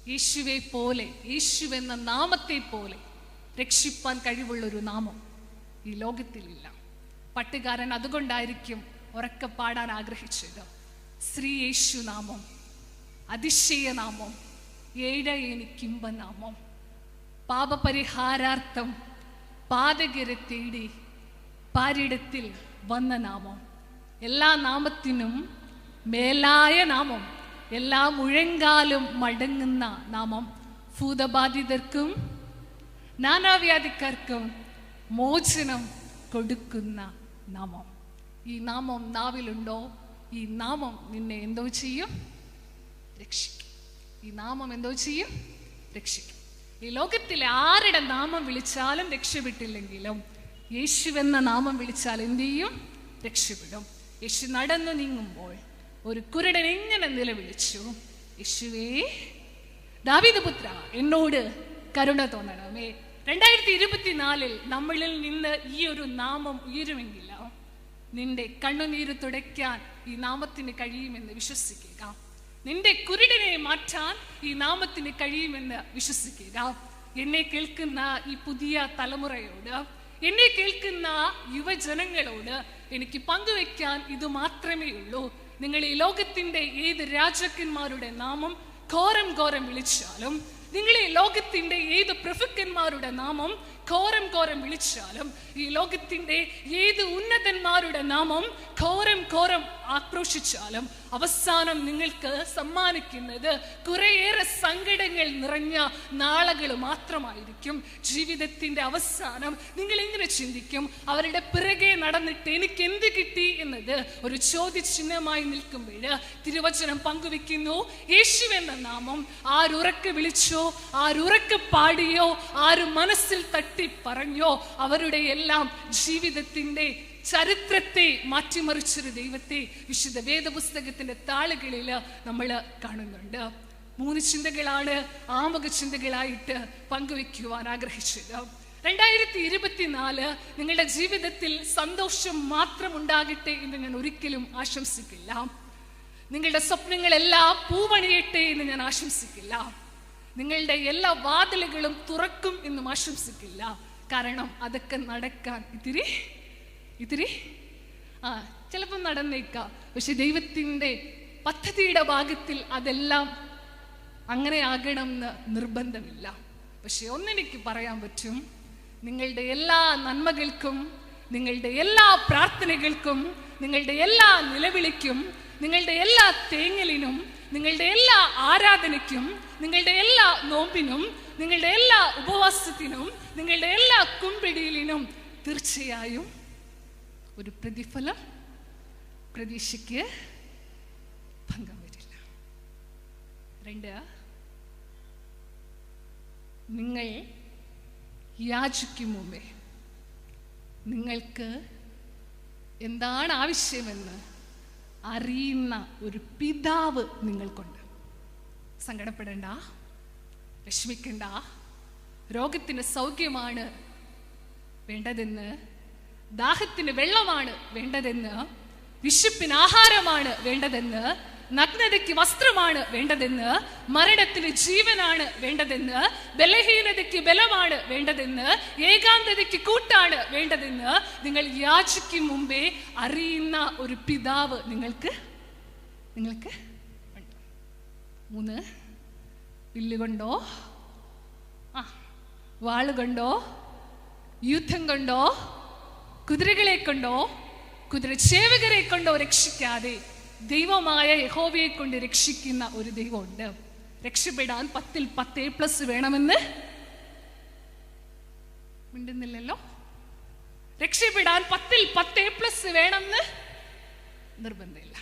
യേശുവെ പോലെ, യേശുവെന്ന നാമത്തെ പോലെ രക്ഷിപ്പാൻ കഴിവുള്ളൊരു നാമം ഈ ലോകത്തിലില്ല. പട്ടുകാരൻ അതുകൊണ്ടായിരിക്കും ഉറക്കെ പാടാൻ ആഗ്രഹിച്ചത്. ശ്രീ യേശു നാമം, അതിശയ നാമം, ഏഴയനിക്കിമ്പ നാമം, പാപപരിഹാരാർത്ഥം പാതകരെ തേടി പാരിടത്തിൽ വന്ന നാമം, എല്ലാ നാമത്തിനും മേലായ നാമം, എല്ലാ മുഴങ്കാലും മടങ്ങുന്ന നാമം, ഭൂതബാധിതർക്കും നാനാവ്യാധിക്കാർക്കും മോചനം കൊടുക്കുന്ന നാമം. ഈ നാമം നാവിലുണ്ടോ? ഈ നാമം നിന്നെ എന്തോ ചെയ്യും? രക്ഷിക്കും. ഈ നാമം എന്തോ ചെയ്യും? രക്ഷിക്കും. ഈ ലോകത്തിലെ ആരുടെ നാമം വിളിച്ചാലും രക്ഷപ്പെട്ടില്ലെങ്കിലും യേശുവെന്ന നാമം വിളിച്ചാൽ എന്ത് ചെയ്യും? രക്ഷപ്പെടും. യേശു നടന്നു നീങ്ങുമ്പോൾ ഒരു കുരുടൻ എങ്ങനെ നിലവിളിച്ചു? യേശുവേ, ദാവീദ് പുത്ര, എന്നോട് കരുണ തോന്നണമേ. 2024 നമ്മളിൽ നിന്ന് ഈ ഒരു നാമം ഉയരുമെങ്കിൽ നിന്റെ കണ്ണുനീര് തുടയ്ക്കാൻ ഈ നാമത്തിന് കഴിയുമെന്ന് വിശ്വസിക്കുക. നിന്റെ കുരുടനെ മാറ്റാൻ ഈ നാമത്തിന് കഴിയുമെന്ന് വിശ്വസിക്കുക. എന്നെ കേൾക്കുന്ന ഈ പുതിയ തലമുറയോട്, എന്നെ കേൾക്കുന്ന യുവജനങ്ങളോട് എനിക്ക് പങ്കുവെക്കാൻ ഇത് മാത്രമേ ഉള്ളൂ. നിങ്ങൾ ഈ ലോകത്തിന്റെ ഏത് രാജാക്കന്മാരുടെ നാമം ഘോരം ഘോരം വിളിച്ചാലും, നിങ്ങൾ ഈ ലോകത്തിന്റെ ഏത് പ്രഭുക്കന്മാരുടെ നാമം ഘോരം ഘോരം വിളിച്ചാലും, ഈ ലോകത്തിന്റെ ഏത് ഉന്നതന്മാരുടെ നാമം ഘോരം ഘോരം ആക്രോശിച്ചാലും, അവസാനം നിങ്ങൾക്ക് സമ്മാനിക്കുന്നത് കുറേയേറെ സങ്കടങ്ങൾ നിറഞ്ഞ നാളുകൾ മാത്രമായിരിക്കും. ജീവിതത്തിന്റെ അവസാനം നിങ്ങൾ എങ്ങനെ ചിന്തിക്കും? അവരുടെ പിറകെ നടന്നിട്ട് എനിക്ക് എന്ത് കിട്ടി എന്നത് ഒരു ചോദ്യചിഹ്നമായി നിൽക്കുമ്പോൾ തിരുവചനം പങ്കുവെക്കുന്നു, യേശുവെന്ന നാമം ആരുറക്കെ വിളിച്ചോ, ആരുറക്കെ പാടിയോ, ആര് മനസ്സിൽ തട്ടി പറഞ്ഞോ, അവരുടെ എല്ലാം ജീവിതത്തിന്റെ ചരിത്രത്തെ മാറ്റിമറിച്ചൊരു ദൈവത്തെ വിശുദ്ധ വേദപുസ്തകത്തിന്റെ താളുകളിൽ നമ്മൾ കാണുന്നുണ്ട്. 3 ചിന്തകളാണ് ആമുഖ ചിന്തകളായിട്ട് പങ്കുവെക്കുവാൻ ആഗ്രഹിച്ചത്. 2024 നിങ്ങളുടെ ജീവിതത്തിൽ സന്തോഷം മാത്രം ഉണ്ടാകട്ടെ എന്ന് ഞാൻ ഒരിക്കലും ആശംസിക്കില്ല. നിങ്ങളുടെ സ്വപ്നങ്ങളെല്ലാം പൂവണിയട്ടെ എന്ന് ഞാൻ ആശംസിക്കില്ല. നിങ്ങളുടെ എല്ലാ വാതിലുകളും തുറക്കും എന്നും ആശംസിക്കില്ല. കാരണം അതൊക്കെ നടക്കാൻ ഇത്തിരി ചിലപ്പോൾ നടന്നേക്കാം. പക്ഷെ ദൈവത്തിൻ്റെ പദ്ധതിയുടെ ഭാഗത്തിൽ അതെല്ലാം അങ്ങനെ ആകണം എന്ന് നിർബന്ധമില്ല. പക്ഷെ ഒന്നെനിക്ക് പറയാൻ പറ്റും, നിങ്ങളുടെ എല്ലാ നന്മകൾക്കും, നിങ്ങളുടെ എല്ലാ പ്രാർത്ഥനകൾക്കും, നിങ്ങളുടെ എല്ലാ നിലവിളിക്കും, നിങ്ങളുടെ എല്ലാ തേങ്ങലിനും, നിങ്ങളുടെ എല്ലാ ആരാധനയ്ക്കും, നിങ്ങളുടെ എല്ലാ നോമ്പിനും, നിങ്ങളുടെ എല്ലാ ഉപവാസത്തിനും, നിങ്ങളുടെ എല്ലാ കുമ്പിടിയിലിനും തീർച്ചയായും ഒരു പ്രതിഫലം പ്രതീക്ഷയ്ക്ക് ഭംഗം വരില്ല. 2, നിങ്ങൾ യാചിക്കും മുമ്പേ നിങ്ങൾക്ക് എന്താണ് ആവശ്യമെന്ന് അറിയുന്ന ഒരു പിതാവ് നിങ്ങൾക്കുണ്ട്. സങ്കടപ്പെടേണ്ട, വിഷമിക്കണ്ട. രോഗത്തിന് സൗഖ്യമാണ് വേണ്ടതെന്ന്, ദാഹത്തിന് വെള്ളമാണ് വേണ്ടതെന്ന്, വിശപ്പിന് ആഹാരമാണ് വേണ്ടതെന്ന്, നഗ്നതയ്ക്ക് വസ്ത്രമാണ് വേണ്ടതെന്ന്, മരണത്തിന് ജീവനാണ് വേണ്ടതെന്ന്, ബലഹീനതയ്ക്ക് ബലമാണ് വേണ്ടതെന്ന്, ഏകാന്തതയ്ക്ക് കൂട്ടാണ് വേണ്ടതെന്ന് നിങ്ങൾ യാചിക്കും മുമ്പേ അറിയുന്ന ഒരു പിതാവ് നിങ്ങൾക്ക് ഉണ്ട്. 3, വില്ലുകൊണ്ടോ വാളുകൊണ്ടോ യുദ്ധം കൊണ്ടോ കുതിരകളെ കൊണ്ടോ കുതിരച്ചേവകരെ കൊണ്ടോ രക്ഷിക്കാതെ ദൈവമായ യഹോവയെ കൊണ്ട് രക്ഷിക്കുന്ന ഒരു ദൈവമുണ്ട്. രക്ഷപ്പെടാൻ 10ൽ 10+ വേണമെന്ന് മിണ്ടുന്നില്ലല്ലോ. രക്ഷപ്പെടാൻ 10ൽ 10+ വേണമെന്ന് നിർബന്ധമില്ല.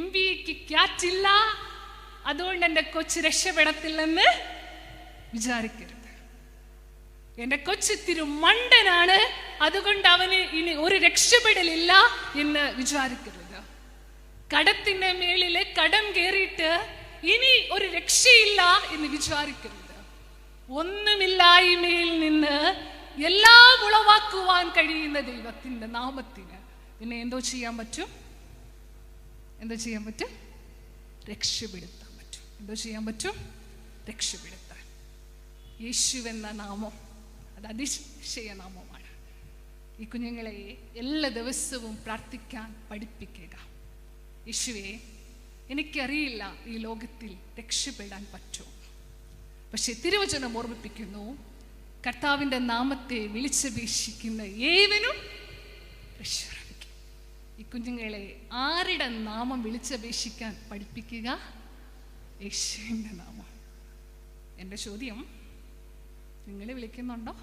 MBAക്ക് ക്യാറ്റില്ല, അതുകൊണ്ട് എൻ്റെ കൊച്ചു രക്ഷപ്പെടത്തില്ലെന്ന് വിചാരിക്കരുത്. എൻ്റെ കൊച്ചിത്തിരി മണ്ടനാണ്, അതുകൊണ്ട് അവന് ഇനി ഒരു രക്ഷപ്പെടലില്ല എന്ന് വിചാരിക്കരുത്. കടത്തിന്റെ മേളില് കടം കയറിയിട്ട് ഇനി ഒരു രക്ഷയില്ല എന്ന് വിചാരിക്കരുത്. ഒന്നുമില്ലായ്മയിൽ നിന്ന് എല്ലാം ഉളവാക്കുവാൻ കഴിയുന്ന ദൈവത്തിന്റെ നാമത്തിന് പിന്നെ എന്തോ ചെയ്യാൻ പറ്റും? രക്ഷപ്പെടുത്താൻ പറ്റും. എന്തോ ചെയ്യാൻ പറ്റും? രക്ഷപ്പെടുത്താൻ. യേശുവെന്ന നാമം അത് അതിശയ നാമമാണ്. ഈ കുഞ്ഞുങ്ങളെ എല്ലാ ദിവസവും പ്രാർത്ഥിക്കാൻ പഠിപ്പിക്കുക. യേശുവേ, എനിക്കറിയില്ല ഈ ലോകത്തിൽ രക്ഷപ്പെടാൻ പറ്റുമോ, പക്ഷെ തിരുവചനം ഓർമ്മിപ്പിക്കുന്നു, കർത്താവിൻ്റെ നാമത്തെ വിളിച്ചപേക്ഷിക്കുന്ന ഏവനും രക്ഷ പ്രാപിക്കും. ഈ കുഞ്ഞുങ്ങളെ ആരുടെ നാമം വിളിച്ചപേക്ഷിക്കാൻ പഠിപ്പിക്കുക? യേശുവിൻ്റെ നാമം. എൻ്റെ ചോദ്യം, നിങ്ങൾ വിളിക്കുന്നുണ്ടോ?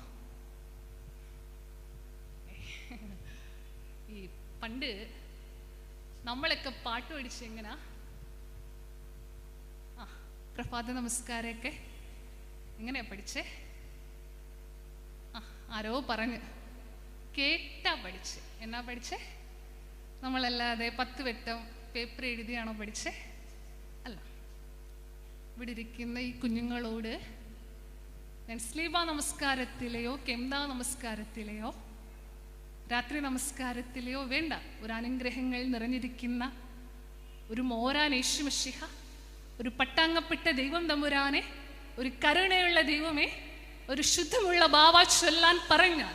ഈ പണ്ട് നമ്മളൊക്കെ പാട്ട് പഠിച്ച് എങ്ങനാ? പ്രഭാത നമസ്കാരമൊക്കെ എങ്ങനെയാ പഠിച്ചേ? ആരോ പറഞ്ഞ് കേട്ടാ പഠിച്ച്. എന്നാ പഠിച്ചേ? നമ്മളല്ലാതെ 10 വട്ടം പേപ്പർ എഴുതിയാണോ പഠിച്ചേ? അല്ല. ഇവിടെ ഇരിക്കുന്ന ഈ കുഞ്ഞുങ്ങളോട് ഞാൻ സ്ലീബ നമസ്കാരത്തിലെയോ കെംദ നമസ്കാരത്തിലെയോ രാത്രി നമസ്കാരത്തിലെയോ വേണ്ട, ഒരു അനുഗ്രഹങ്ങൾ നിറഞ്ഞിരിക്കുന്ന ഒരു മോരാൻ യേശു മിശിഹ, ഒരു പട്ടാങ്ങപ്പെട്ട ദൈവം തമ്പുരാനെ, ഒരു കരുണയുള്ള ദൈവമേ, ഒരു ശുദ്ധമുള്ള ബാവ ചൊല്ലാൻ പറഞ്ഞാൽ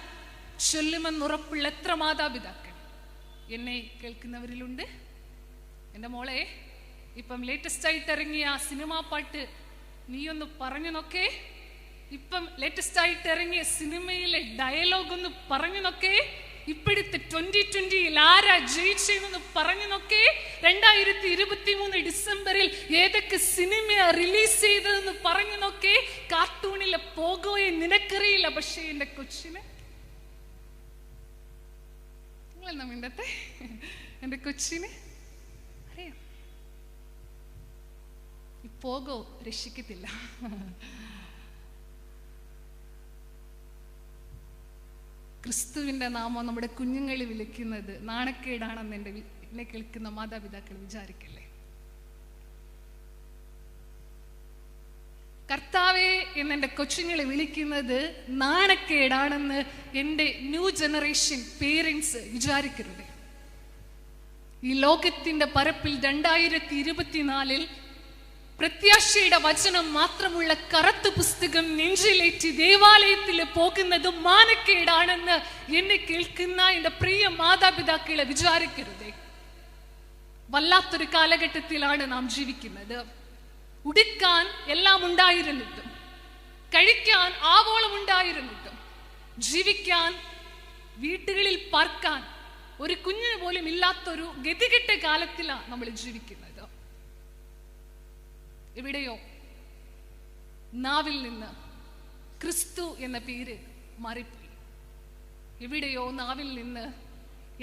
ചൊല്ലുമെന്നുറപ്പുള്ള എത്ര മാതാപിതാക്കൾ എന്നെ കേൾക്കുന്നവരിലുണ്ട്? എൻ്റെ മോളെ, ഇപ്പം ലേറ്റസ്റ്റ് ആയിട്ട് ഇറങ്ങിയ സിനിമാ പാട്ട് നീയൊന്ന് പറഞ്ഞു നോക്കേ. ഇപ്പം ലേറ്റസ്റ്റ് ആയിട്ട് ഇറങ്ങിയ സിനിമയിലെ ഡയലോഗ് ഒന്ന് പറഞ്ഞു നോക്കേ. ഇപ്പോഴത്തെ 2020 ആരാ ജയിച്ചെന്ന് പറഞ്ഞു നോക്കേ. 2023 ഡിസംബറിൽ ഏതൊക്കെ സിനിമ റിലീസ് ചെയ്തതെന്ന് പറഞ്ഞു നോക്കേ. കാർട്ടൂണിലെ പോകോയെ നിനക്കറിയില്ല, പക്ഷേ എൻ്റെ കൊച്ചിന്, നിങ്ങളെന്നാ മിണ്ടത്തെ, എൻ്റെ കൊച്ചിന് അറിയാം. ഈ പോകോ രക്ഷിക്കത്തില്ല. ക്രിസ്തുവിൻ്റെ നാമം നമ്മുടെ കുഞ്ഞുങ്ങളെ വിളിക്കുന്നത് നാണക്കേടാണെന്ന് എന്നെ കേൾക്കുന്ന മാതാപിതാക്കൾ വിചാരിക്കല്ലേ. കർത്താവേ എന്നെൻ്റെ കൊച്ചുങ്ങളെ വിളിക്കുന്നത് നാണക്കേടാണെന്ന് എൻ്റെ ന്യൂ ജനറേഷൻ പേരൻസ് വിചാരിക്കരുത്. ഈ ലോകത്തിൻ്റെ പരപ്പിൽ 2024 പ്രത്യാശയുടെ വചനം മാത്രമുള്ള കറുത്ത പുസ്തകം നെഞ്ചിലേറ്റി ദേവാലയത്തിൽ പോകുന്നത് മാനക്കേടാണെന്ന് എന്നെ കേൾക്കുന്ന എൻ്റെ പ്രിയ മാതാപിതാക്കളെ വിചാരിക്കരുതേ. വല്ലാത്തൊരു കാലഘട്ടത്തിലാണ് നാം ജീവിക്കുന്നത്. ഉടുക്കാൻ എല്ലാം ഉണ്ടായിരുന്നിട്ടും, കഴിക്കാൻ ആവോളം ഉണ്ടായിരുന്നിട്ടും, ജീവിക്കാൻ, വീട്ടുകളിൽ പാർക്കാൻ ഒരു കുഞ്ഞിന് പോലും ഇല്ലാത്തൊരു ഗതികെട്ട കാലത്തിലാണ് നമ്മൾ ജീവിക്കുന്നത്. എവിടെയോ നാവിൽ നിന്ന് ക്രിസ്തു എന്ന പേര് മാറിപ്പോയി. എവിടെയോ നാവിൽ നിന്ന്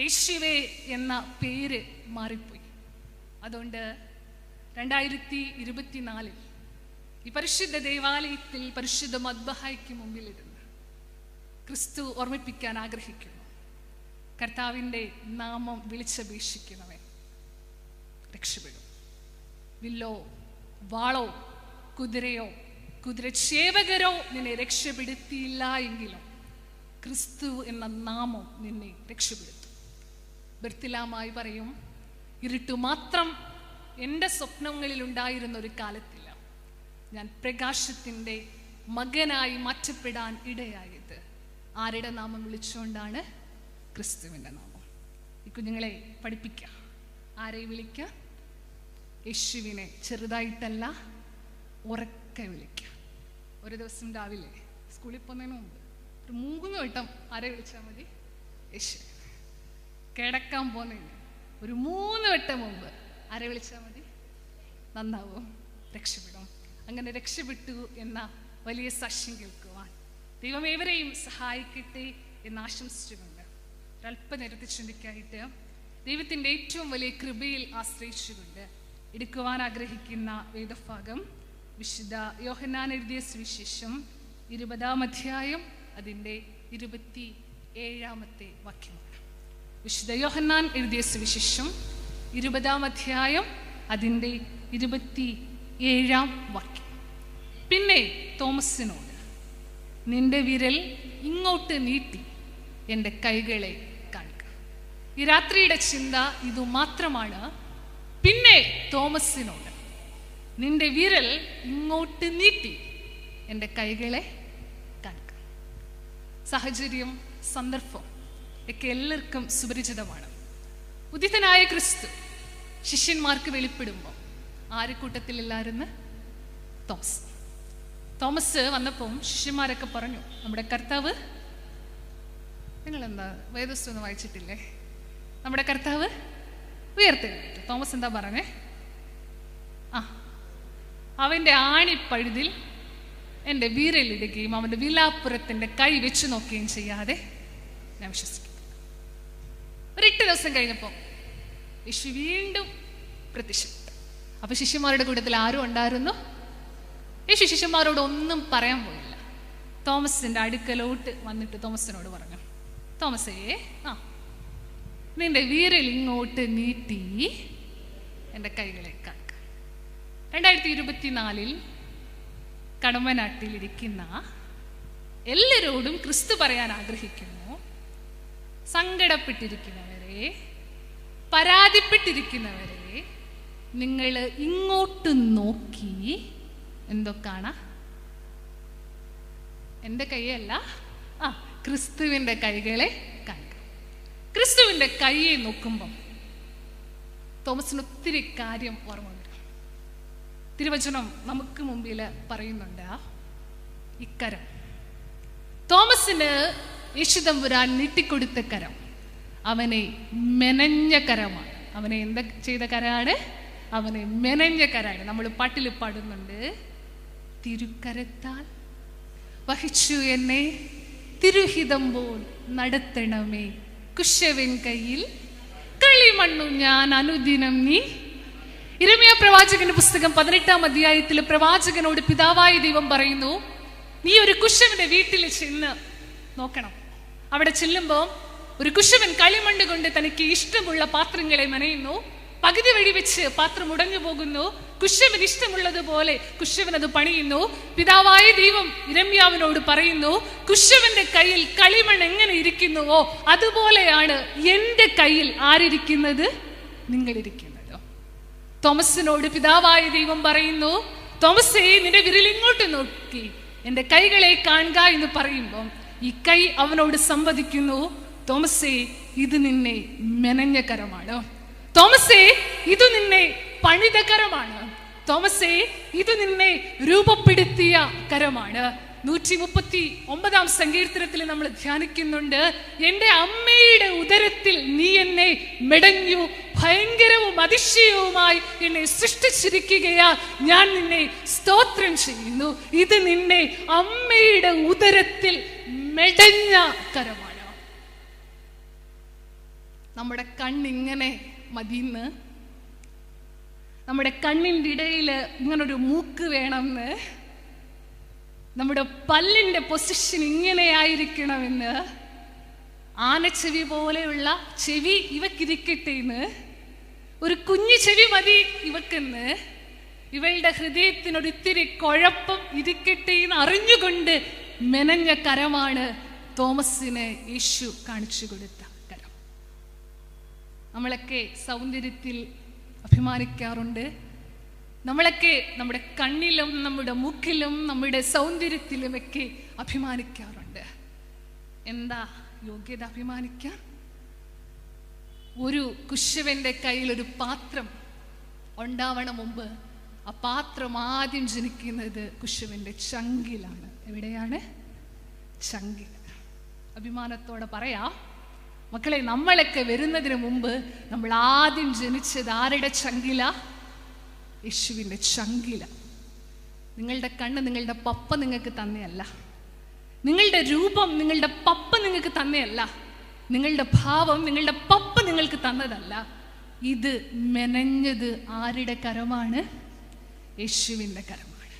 യേശുവേ എന്ന പേര് മാറിപ്പോയി. അതുകൊണ്ട് 2024 ഈ പരിശുദ്ധ ദേവാലയത്തിൽ പരിശുദ്ധ മദ്ബഹായ്ക്ക് മുമ്പിലിരുന്ന് ക്രിസ്തു ഓർമ്മിപ്പിക്കാൻ ആഗ്രഹിക്കുന്നു. കർത്താവിൻ്റെ നാമം വിളിച്ചപേക്ഷിക്കുന്നവൻ രക്ഷപ്പെടും. വില്ലോ, വാളോ, കുതിരയോ, കുതിരച്ചേവകരോ നിന്നെ രക്ഷപ്പെടുത്തിയില്ല എങ്കിലും ക്രിസ്തു എന്ന നാമം നിന്നെ രക്ഷപ്പെടുത്തും. ബർത്തിലാമായി പറയും, ഇരുട്ടു മാത്രം എൻ്റെ സ്വപ്നങ്ങളിൽ ഉണ്ടായിരുന്ന ഒരു കാലത്തില്ല ഞാൻ പ്രകാശത്തിൻ്റെ മകനായി മാറ്റപ്പെടാൻ ഇടയായത്. ആരുടെ നാമം വിളിച്ചുകൊണ്ടാണ്? ക്രിസ്തുവിൻ്റെ നാമം. ഈ കുഞ്ഞുങ്ങളെ പഠിപ്പിക്കുക. ആരെ വിളിക്കുക? യേശുവിനെ. ചെറുതായിട്ടല്ല, ഉറക്കെ വിളിക്കുക. ഒരു ദിവസം രാവിലെ സ്കൂളിൽ പോകുന്നതിന് മുമ്പ് ഒരു 3 വട്ടം ആരെ വിളിച്ചാൽ മതി? യേശു. കിടക്കാൻ പോകുന്നതിന് ഒരു 3 വട്ടം മുമ്പ് ആരെ വിളിച്ചാൽ മതി? നന്നാവും, രക്ഷപ്പെടും. അങ്ങനെ രക്ഷപ്പെട്ടു എന്ന വലിയ സാക്ഷ്യം കേൾക്കുവാൻ ദൈവം ഏവരെയും സഹായിക്കട്ടെ എന്ന് ആശംസിച്ചുകൊണ്ട് ഒരല്പനേരത്തെ ചിന്തിക്കായിട്ട് ദൈവത്തിൻ്റെ ഏറ്റവും വലിയ കൃപയിൽ ആശ്രയിച്ചുകൊണ്ട് എടുക്കുവാൻ ആഗ്രഹിക്കുന്ന വേദഭാഗം വിശുദ്ധ യോഹന്നാൻ എഴുതിയ സുവിശേഷം 20-ാം അധ്യായം അതിൻ്റെ 27-ാമത്തെ വാക്യമാണ്. വിശുദ്ധ യോഹന്നാൻ എഴുതിയ സുവിശേഷം 20-ാം അധ്യായം അതിൻ്റെ 27-ാം വാക്യം. പിന്നെ തോമസിനോട്, നിന്റെ വിരൽ ഇങ്ങോട്ട് നീട്ടി എൻ്റെ കൈകളെ കാണിക്കുക. ഈ രാത്രിയുടെ ചിന്ത ഇതു മാത്രമാണ്. പിന്നെ തോമസിനോട്, നിന്റെ വിരൽ ഇങ്ങോട്ട് നീട്ടി എൻ്റെ കൈകളെ കാണിക്കുക. സാഹചര്യം, സന്ദർഭം ഒക്കെ എല്ലാവർക്കും സുപരിചിതമാണ്. ഉദിതനായ ക്രിസ്തു ശിഷ്യന്മാർക്ക് വെളിപ്പെടുമ്പോൾ ആര് കൂട്ടത്തിലില്ലായിരുന്നു? തോമസ് വന്നപ്പം ശിഷ്യന്മാരൊക്കെ പറഞ്ഞു, നമ്മുടെ കർത്താവ്, നിങ്ങളെന്താ വേദപുസ്തകം വായിച്ചിട്ടില്ലേ? നമ്മുടെ കർത്താവ് ഉയർത്തെഴുന്നേറ്റു. തോമസ് എന്താ പറഞ്ഞേ? അവൻ്റെ ആണിപ്പഴുതിൽ എൻ്റെ വിരലിടുകയും അവൻ്റെ വിലാപ്പുറത്തിൻ്റെ കൈ വെച്ച് നോക്കുകയും ചെയ്യാതെ ഞാൻ വിശ്വസിക്കുന്നു. ഒരു 8 ദിവസം കഴിഞ്ഞപ്പോൾ യേശു വീണ്ടും പ്രത്യക്ഷപ്പെട്ടു. അപ്പൊ ശിഷ്യന്മാരുടെ കൂട്ടത്തിൽ ആരും ഉണ്ടായിരുന്നു? യേശു ശിഷ്യന്മാരോട് ഒന്നും പറയാൻ പോയില്ല. തോമസിന്റെ അടുക്കലോട്ട് വന്നിട്ട് തോമസിനോട് പറഞ്ഞു, തോമസേ, നിന്റെ വിരൽ ഇങ്ങോട്ട് നീട്ടി എൻ്റെ കൈകളെ കാക്ക. 2024 കടമ്പനാട്ടിലിരിക്കുന്ന എല്ലാവരോടും ക്രിസ്തു പറയാൻ ആഗ്രഹിക്കുന്നു. സങ്കടപ്പെട്ടിരിക്കുന്നവരെ, പരാതിപ്പെട്ടിരിക്കുന്നവരെ, നിങ്ങൾ ഇങ്ങോട്ട് നോക്കി എന്തൊക്കെയാണ്? എൻ്റെ കൈയല്ല, ക്രിസ്തുവിൻ്റെ കൈകളെ കാണിക്കുക. ക്രിസ്തുവിൻ്റെ കൈയെ നോക്കുമ്പം തോമസിന് ഒത്തിരി കാര്യം ഓർമ്മ വരും. തിരുവചനം നമുക്ക് മുമ്പിൽ പറയുന്നുണ്ട്, ഇക്കരം തോമസിന് യേശുതമ്പുരാൻ നീട്ടിക്കൊടുത്ത കരം അവനെ മെനഞ്ഞ കരമാണ്. അവനെ എന്താ ചെയ്ത കരമാണ്? അവനെ മെനഞ്ഞ കരമാണ്. നമ്മൾ പാട്ടിൽ പാടുന്നുണ്ട്, തിരുക്കരത്താൽ വഹിച്ചു എന്നെ തിരുഹിതം പോൽ നടത്തണമേ, കുശവൻ കയ്യിൽ കളിമണ്ണു ഞാൻ അനുദിനം നീ. യിരെമ്യാ പ്രവാചകന്റെ പുസ്തകം 18-ാം അധ്യായത്തിൽ പ്രവാചകനോട് പിതാവായ ദൈവം പറയുന്നു, നീ ഒരു കുശവന്റെ വീട്ടിൽ ചെന്ന് നോക്കണം. അവിടെ ചെല്ലുമ്പോൾ ഒരു കുശവൻ കളിമണ്ണ് കൊണ്ട് തനിക്ക് ഇഷ്ടമുള്ള പാത്രങ്ങളെ മെനയുന്നു. പകുതി വഴി വെച്ച് പാത്രം ഉടഞ്ഞു പോകുന്നു. കുശവൻ ഇഷ്ടമുള്ളതുപോലെ കുശവൻ അത് പണിയുന്നു. പിതാവായ ദൈവം യിരെമ്യാവിനോട് പറയുന്നു, കുശവന്റെ കയ്യിൽ കളിമണ്ണ് എങ്ങനെ ഇരിക്കുന്നുവോ അതുപോലെയാണ് എൻ്റെ കയ്യിൽ ആരിരിക്കുന്നത്? നിങ്ങളിരിക്കുന്നത്. തോമസിനോട് പിതാവായ ദൈവം പറയുന്നു, തോമസേ, നിന്റെ വിരൽ ഇങ്ങോട്ട് നോക്കി എൻ്റെ കൈകളെ കാണുക എന്ന് പറയുമ്പോൾ ഈ കൈ അവനോട് സംവദിക്കുന്നു, തോമസേ, ഇത് നിന്നെ മെനഞ്ഞ കരമാണ്. തോമസേ, ഇത് നിന്നെ പണിത കരമാണ്. തോമസേ, ഇത് നിന്നെ രൂപപ്പെടുത്തിയ കരമാണ്. 139-ാം സങ്കീർത്തനത്തിൽ നമ്മൾ ധ്യാനിക്കുന്നുണ്ട്, എൻ്റെ അമ്മയുടെ ഉദരത്തിൽ നീ എന്നെ മെടഞ്ഞു, ഭയങ്കരവും അതിശയവുമായി എന്നെ സൃഷ്ടിച്ചിരിക്കുകയാ, ഞാൻ നിന്നെ സ്തോത്രം ചെയ്യുന്നു. ഇത് നിന്നെ അമ്മയുടെ ഉദരത്തിൽ മെടഞ്ഞ കരമാണ്. നമ്മുടെ കണ്ണിങ്ങനെ മതിന്ന്, നമ്മുടെ കണ്ണിൻ്റെ ഇടയിൽ ഇങ്ങനൊരു മൂക്ക് വേണമെന്ന്, നമ്മുടെ പല്ലിൻ്റെ പൊസിഷൻ ഇങ്ങനെയായിരിക്കണമെന്ന്, ആനച്ചെവി പോലെയുള്ള ചെവി ഇവക്കിരിക്കട്ടെ എന്ന്, ഒരു കുഞ്ഞു ചെവി മതി ഇവക്കെന്ന്, ഇവളുടെ ഹൃദയത്തിനൊരിത്തിരി കുഴപ്പം ഇരിക്കട്ടെ എന്ന് അറിഞ്ഞുകൊണ്ട് മെനഞ്ഞ കരമാണ് തോമസിന് യേശു കാണിച്ചു കൊടുത്ത കരം. നമ്മളൊക്കെ സൗന്ദര്യത്തിൽ അഭിമാനിക്കാറുണ്ട്. നമ്മളൊക്കെ നമ്മുടെ കണ്ണിലും നമ്മുടെ മൂക്കിലും നമ്മുടെ സൗന്ദര്യത്തിലുമൊക്കെ അഭിമാനിക്കാറുണ്ട്. എന്താ യോഗ്യത അഭിമാനിക്കാൻ? ഒരു കുശവന്റെ കയ്യിൽ ഒരു പാത്രം ഉണ്ടാവണം മുമ്പ് ആ പാത്രം ആദ്യം ജനിക്കുന്നത് കുശവന്റെ ചങ്കിലാണ്. എവിടെയാണ്? ചങ്കിൽ. അഭിമാനത്തോടെ പറയാ, മക്കളെ, നമ്മളൊക്കെ വരുന്നതിന് മുമ്പ് നമ്മൾ ആദ്യം ജനിച്ചത് ആരുടെ ചങ്കില? യേശുവിൻ്റെ ചങ്കില. നിങ്ങളുടെ കണ്ണ് നിങ്ങളുടെ പപ്പ നിങ്ങൾക്ക് തന്നെയല്ല, നിങ്ങളുടെ രൂപം നിങ്ങളുടെ പപ്പ നിങ്ങൾക്ക് തന്നെയല്ല, നിങ്ങളുടെ ഭാവം നിങ്ങളുടെ പപ്പ നിങ്ങൾക്ക് തന്നതല്ല. ഇത് മെനഞ്ഞത് ആരുടെ കരമാണ്? യേശുവിൻ്റെ കരമാണ്.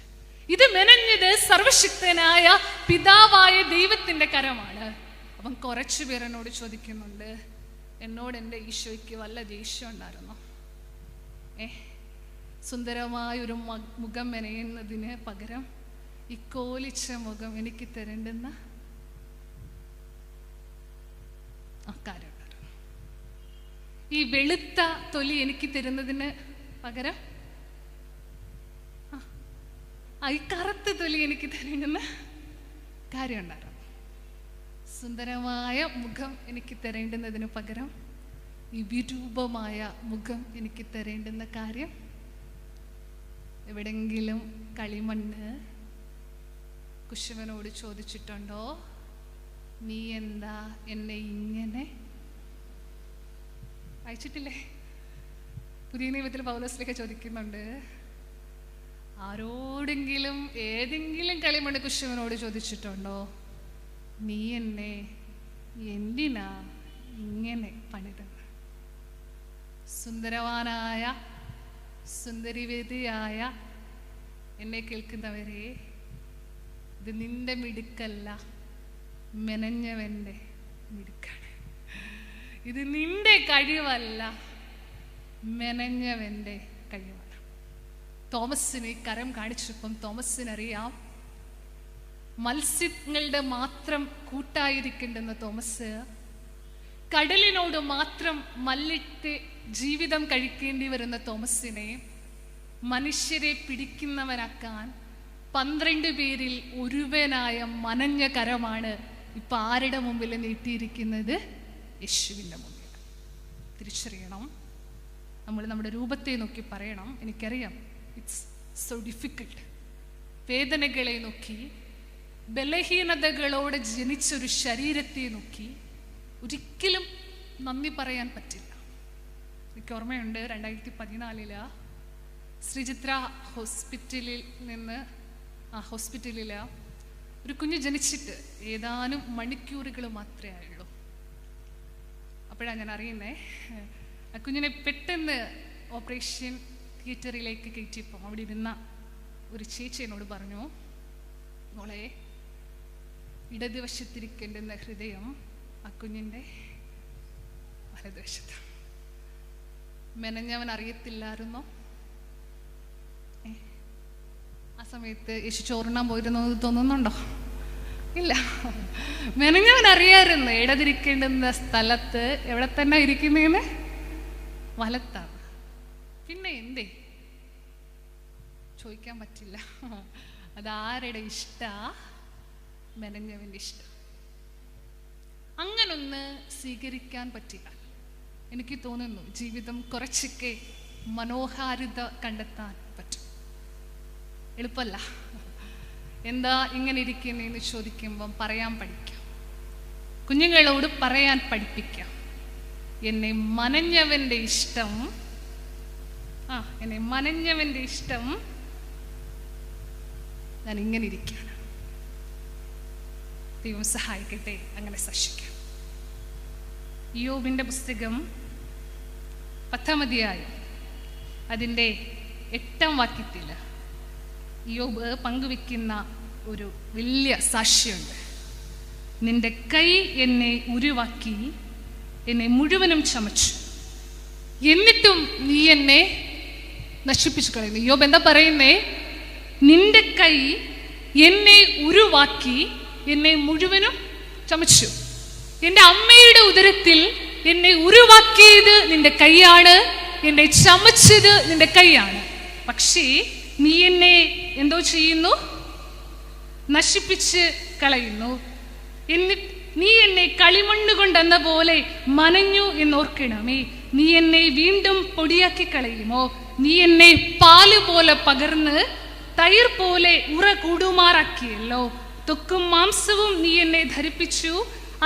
ഇത് മെനഞ്ഞത് സർവശക്തനായ പിതാവായ ദൈവത്തിൻ്റെ കരമാണ്. അപ്പം കുറച്ചു പേർ എന്നോട് ചോദിക്കുന്നുണ്ട്, എന്നോട് എൻ്റെ ഈശോയ്ക്ക് വല്ല ദേഷ്യം ഉണ്ടായിരുന്നോ? സുന്ദരമായൊരു മുഖം മെനയുന്നതിന് പകരം ഈ കോലിച്ച മുഖം എനിക്ക് തരേണ്ടുന്ന കാര്യമുണ്ടായിരുന്നു. ഈ വെളുത്ത തൊലി എനിക്ക് തരുന്നതിന് പകരം ഈ കറുത്ത തൊലി എനിക്ക് തരേണ്ടുന്ന കാര്യം ഉണ്ടായിരുന്നു. സുന്ദരമായ മുഖം എനിക്ക് തരേണ്ടുന്നതിന് പകരം ഈ വിരൂപമായ മുഖം എനിക്ക് തരേണ്ടുന്ന കാര്യം. എവിടെങ്കിലും കളിമണ്ണ് കുശവനോട് ചോദിച്ചിട്ടുണ്ടോ, നീ എന്താ എന്നെ ഇങ്ങനെ? വായിച്ചിട്ടില്ലേ? പുതിയ നിയമത്തിൽ പൗലോസ്ലീഹ ചോദിക്കുന്നുണ്ട്, ആരോടെങ്കിലും ഏതെങ്കിലും കളിമണ്ണ് കുശവനോട് ചോദിച്ചിട്ടുണ്ടോ, നീ എന്നെ എന്തിനാ ഇങ്ങനെ പണിതെന്ന്? സുന്ദരവാനായ സുന്ദരിവേദിയായ എന്നെ കേൾക്കുന്നവരെ, ഇത് നിന്റെ മിടുക്കല്ല, മെനഞ്ഞവൻ്റെ മിടുക്കാണ്. ഇത് നിന്റെ കഴിവല്ല, മെനഞ്ഞവൻ്റെ കഴിവാണ്. തോമസിന് ഈ കരം കാണിച്ചപ്പം തോമസിനറിയാം, മത്സ്യങ്ങളുടെ മാത്രം കൂട്ടായിരിക്കേണ്ടുന്ന തോമസ് കടലിനോട് മാത്രം മല്ലിട്ട് ജീവിതം കഴിക്കേണ്ടി വരുന്ന തോമസിനെ മനുഷ്യരെ പിടിക്കുന്നവനാക്കാൻ 12 പേരിൽ ഒരുവനായ മനഞ്ഞ കരമാണ് ഇപ്പൊ ആരുടെ മുമ്പിൽ നീട്ടിയിരിക്കുന്നത്? യേശുവിൻ്റെ മുമ്പിൽ. തിരിച്ചറിയണം, നമ്മൾ നമ്മുടെ രൂപത്തെ നോക്കി പറയണം, എനിക്കറിയാം ഇറ്റ്സ് സോ ഡിഫിക്കൾട്ട്. വേദനകളെ നോക്കി, ബലഹീനതകളോടെ ജനിച്ചൊരു ശരീരത്തെ നോക്കി ഒരിക്കലും നന്ദി പറയാൻ പറ്റില്ല. എനിക്ക് ഓർമ്മയുണ്ട്, 2014 ശ്രീചിത്ര ഹോസ്പിറ്റലിൽ നിന്ന് ഒരു കുഞ്ഞ് ജനിച്ചിട്ട് ഏതാനും മണിക്കൂറുകൾ മാത്രമേ ആയുള്ളൂ. അപ്പോഴാണ് ഞാൻ അറിയുന്നേ, ആ കുഞ്ഞിനെ പെട്ടെന്ന് ഓപ്പറേഷൻ തിയേറ്ററിലേക്ക് കയറ്റിയപ്പോൾ അവിടെ ഇരുന്ന ഒരു ചേച്ചി എന്നോട് പറഞ്ഞു, മോളെ, ഇടതുവശത്തിരിക്കേണ്ടുന്ന ഹൃദയം ആ കുഞ്ഞിൻ്റെ വലതുവശത്ത്. മെനഞ്ഞവൻ അറിയത്തില്ലായിരുന്നോ? ആ സമയത്ത് യേശു ചോറിനാൻ പോയിരുന്നോ തോന്നുന്നുണ്ടോ? ഇല്ല. മെനഞ്ഞവൻ അറിയാമായിരുന്നു ഇടതിരിക്കേണ്ടുന്ന സ്ഥലത്ത് എവിടെ തന്നെ ഇരിക്കുന്നതെന്ന്, വലത്താണ്. പിന്നെ എന്തേ ചോദിക്കാൻ പറ്റില്ല. അതാരുടെ ഇഷ്ട? മെനഞ്ഞവൻ്റെ ഇഷ്ടം. അങ്ങനൊന്ന് സ്വീകരിക്കാൻ പറ്റില്ല. എനിക്ക് തോന്നുന്നു ജീവിതം കുറച്ചൊക്കെ മനോഹാരിത കണ്ടെത്താൻ പറ്റും. എളുപ്പമല്ല. എന്താ ഇങ്ങനെ ഇരിക്കുന്നതെന്ന് ചോദിക്കുമ്പം പറയാൻ പഠിക്കാം. കുഞ്ഞുങ്ങളോട് പറയാൻ പഠിപ്പിക്കാം, എന്നെ മനഞ്ഞവൻ്റെ ഇഷ്ടം, എന്നെ മനഞ്ഞവൻ്റെ ഇഷ്ടം, ഞാൻ ഇങ്ങനെ ഇരിക്കുകയാണ്. ദൈവം സഹായിക്കട്ടെ അങ്ങനെ സാക്ഷിക്കാം. യോബിൻ്റെ പുസ്തകം 10-ാം അധ്യായം അതിൻ്റെ 8-ാം വാക്യത്തിൽ യോബ് പങ്കുവെക്കുന്ന ഒരു വലിയ സാക്ഷ്യമുണ്ട്. നിന്റെ കൈ എന്നെ ഉരുവാക്കി എന്നെ മുഴുവനും ചമച്ചു, എന്നിട്ടും നീ എന്നെ നശിപ്പിച്ചു കളയുന്നു. യോബ് എന്താ പറയുന്നേ? നിന്റെ കൈ എന്നെ ഉരുവാക്കി എന്നെ മുഴുവനും ചമച്ചു. എൻ്റെ അമ്മയുടെ ഉദരത്തിൽ എന്നെ ഉരുവാക്കിയത് നിന്റെ കൈയാണ്, എന്നെ ചമച്ചത് നിന്റെ കൈയാണ്. പക്ഷേ നീ എന്നെ എന്തോ ചെയ്യുന്നു? നശിപ്പിച്ച് കളയുന്നു. എന്നിട്ട് നീ എന്നെ കളിമണ്ണ് കൊണ്ടെന്ന പോലെ മനഞ്ഞു എന്നോർക്കണമേ. നീ എന്നെ വീണ്ടും പൊടിയാക്കി കളയുമോ? നീ എന്നെ പാല് പോലെ പകർന്ന് തൈർ പോലെ ഉറ കൂടുമാറാക്കിയല്ലോ. ത്വക്കും മാംസവും നീ എന്നെ ധരിപ്പിച്ചു,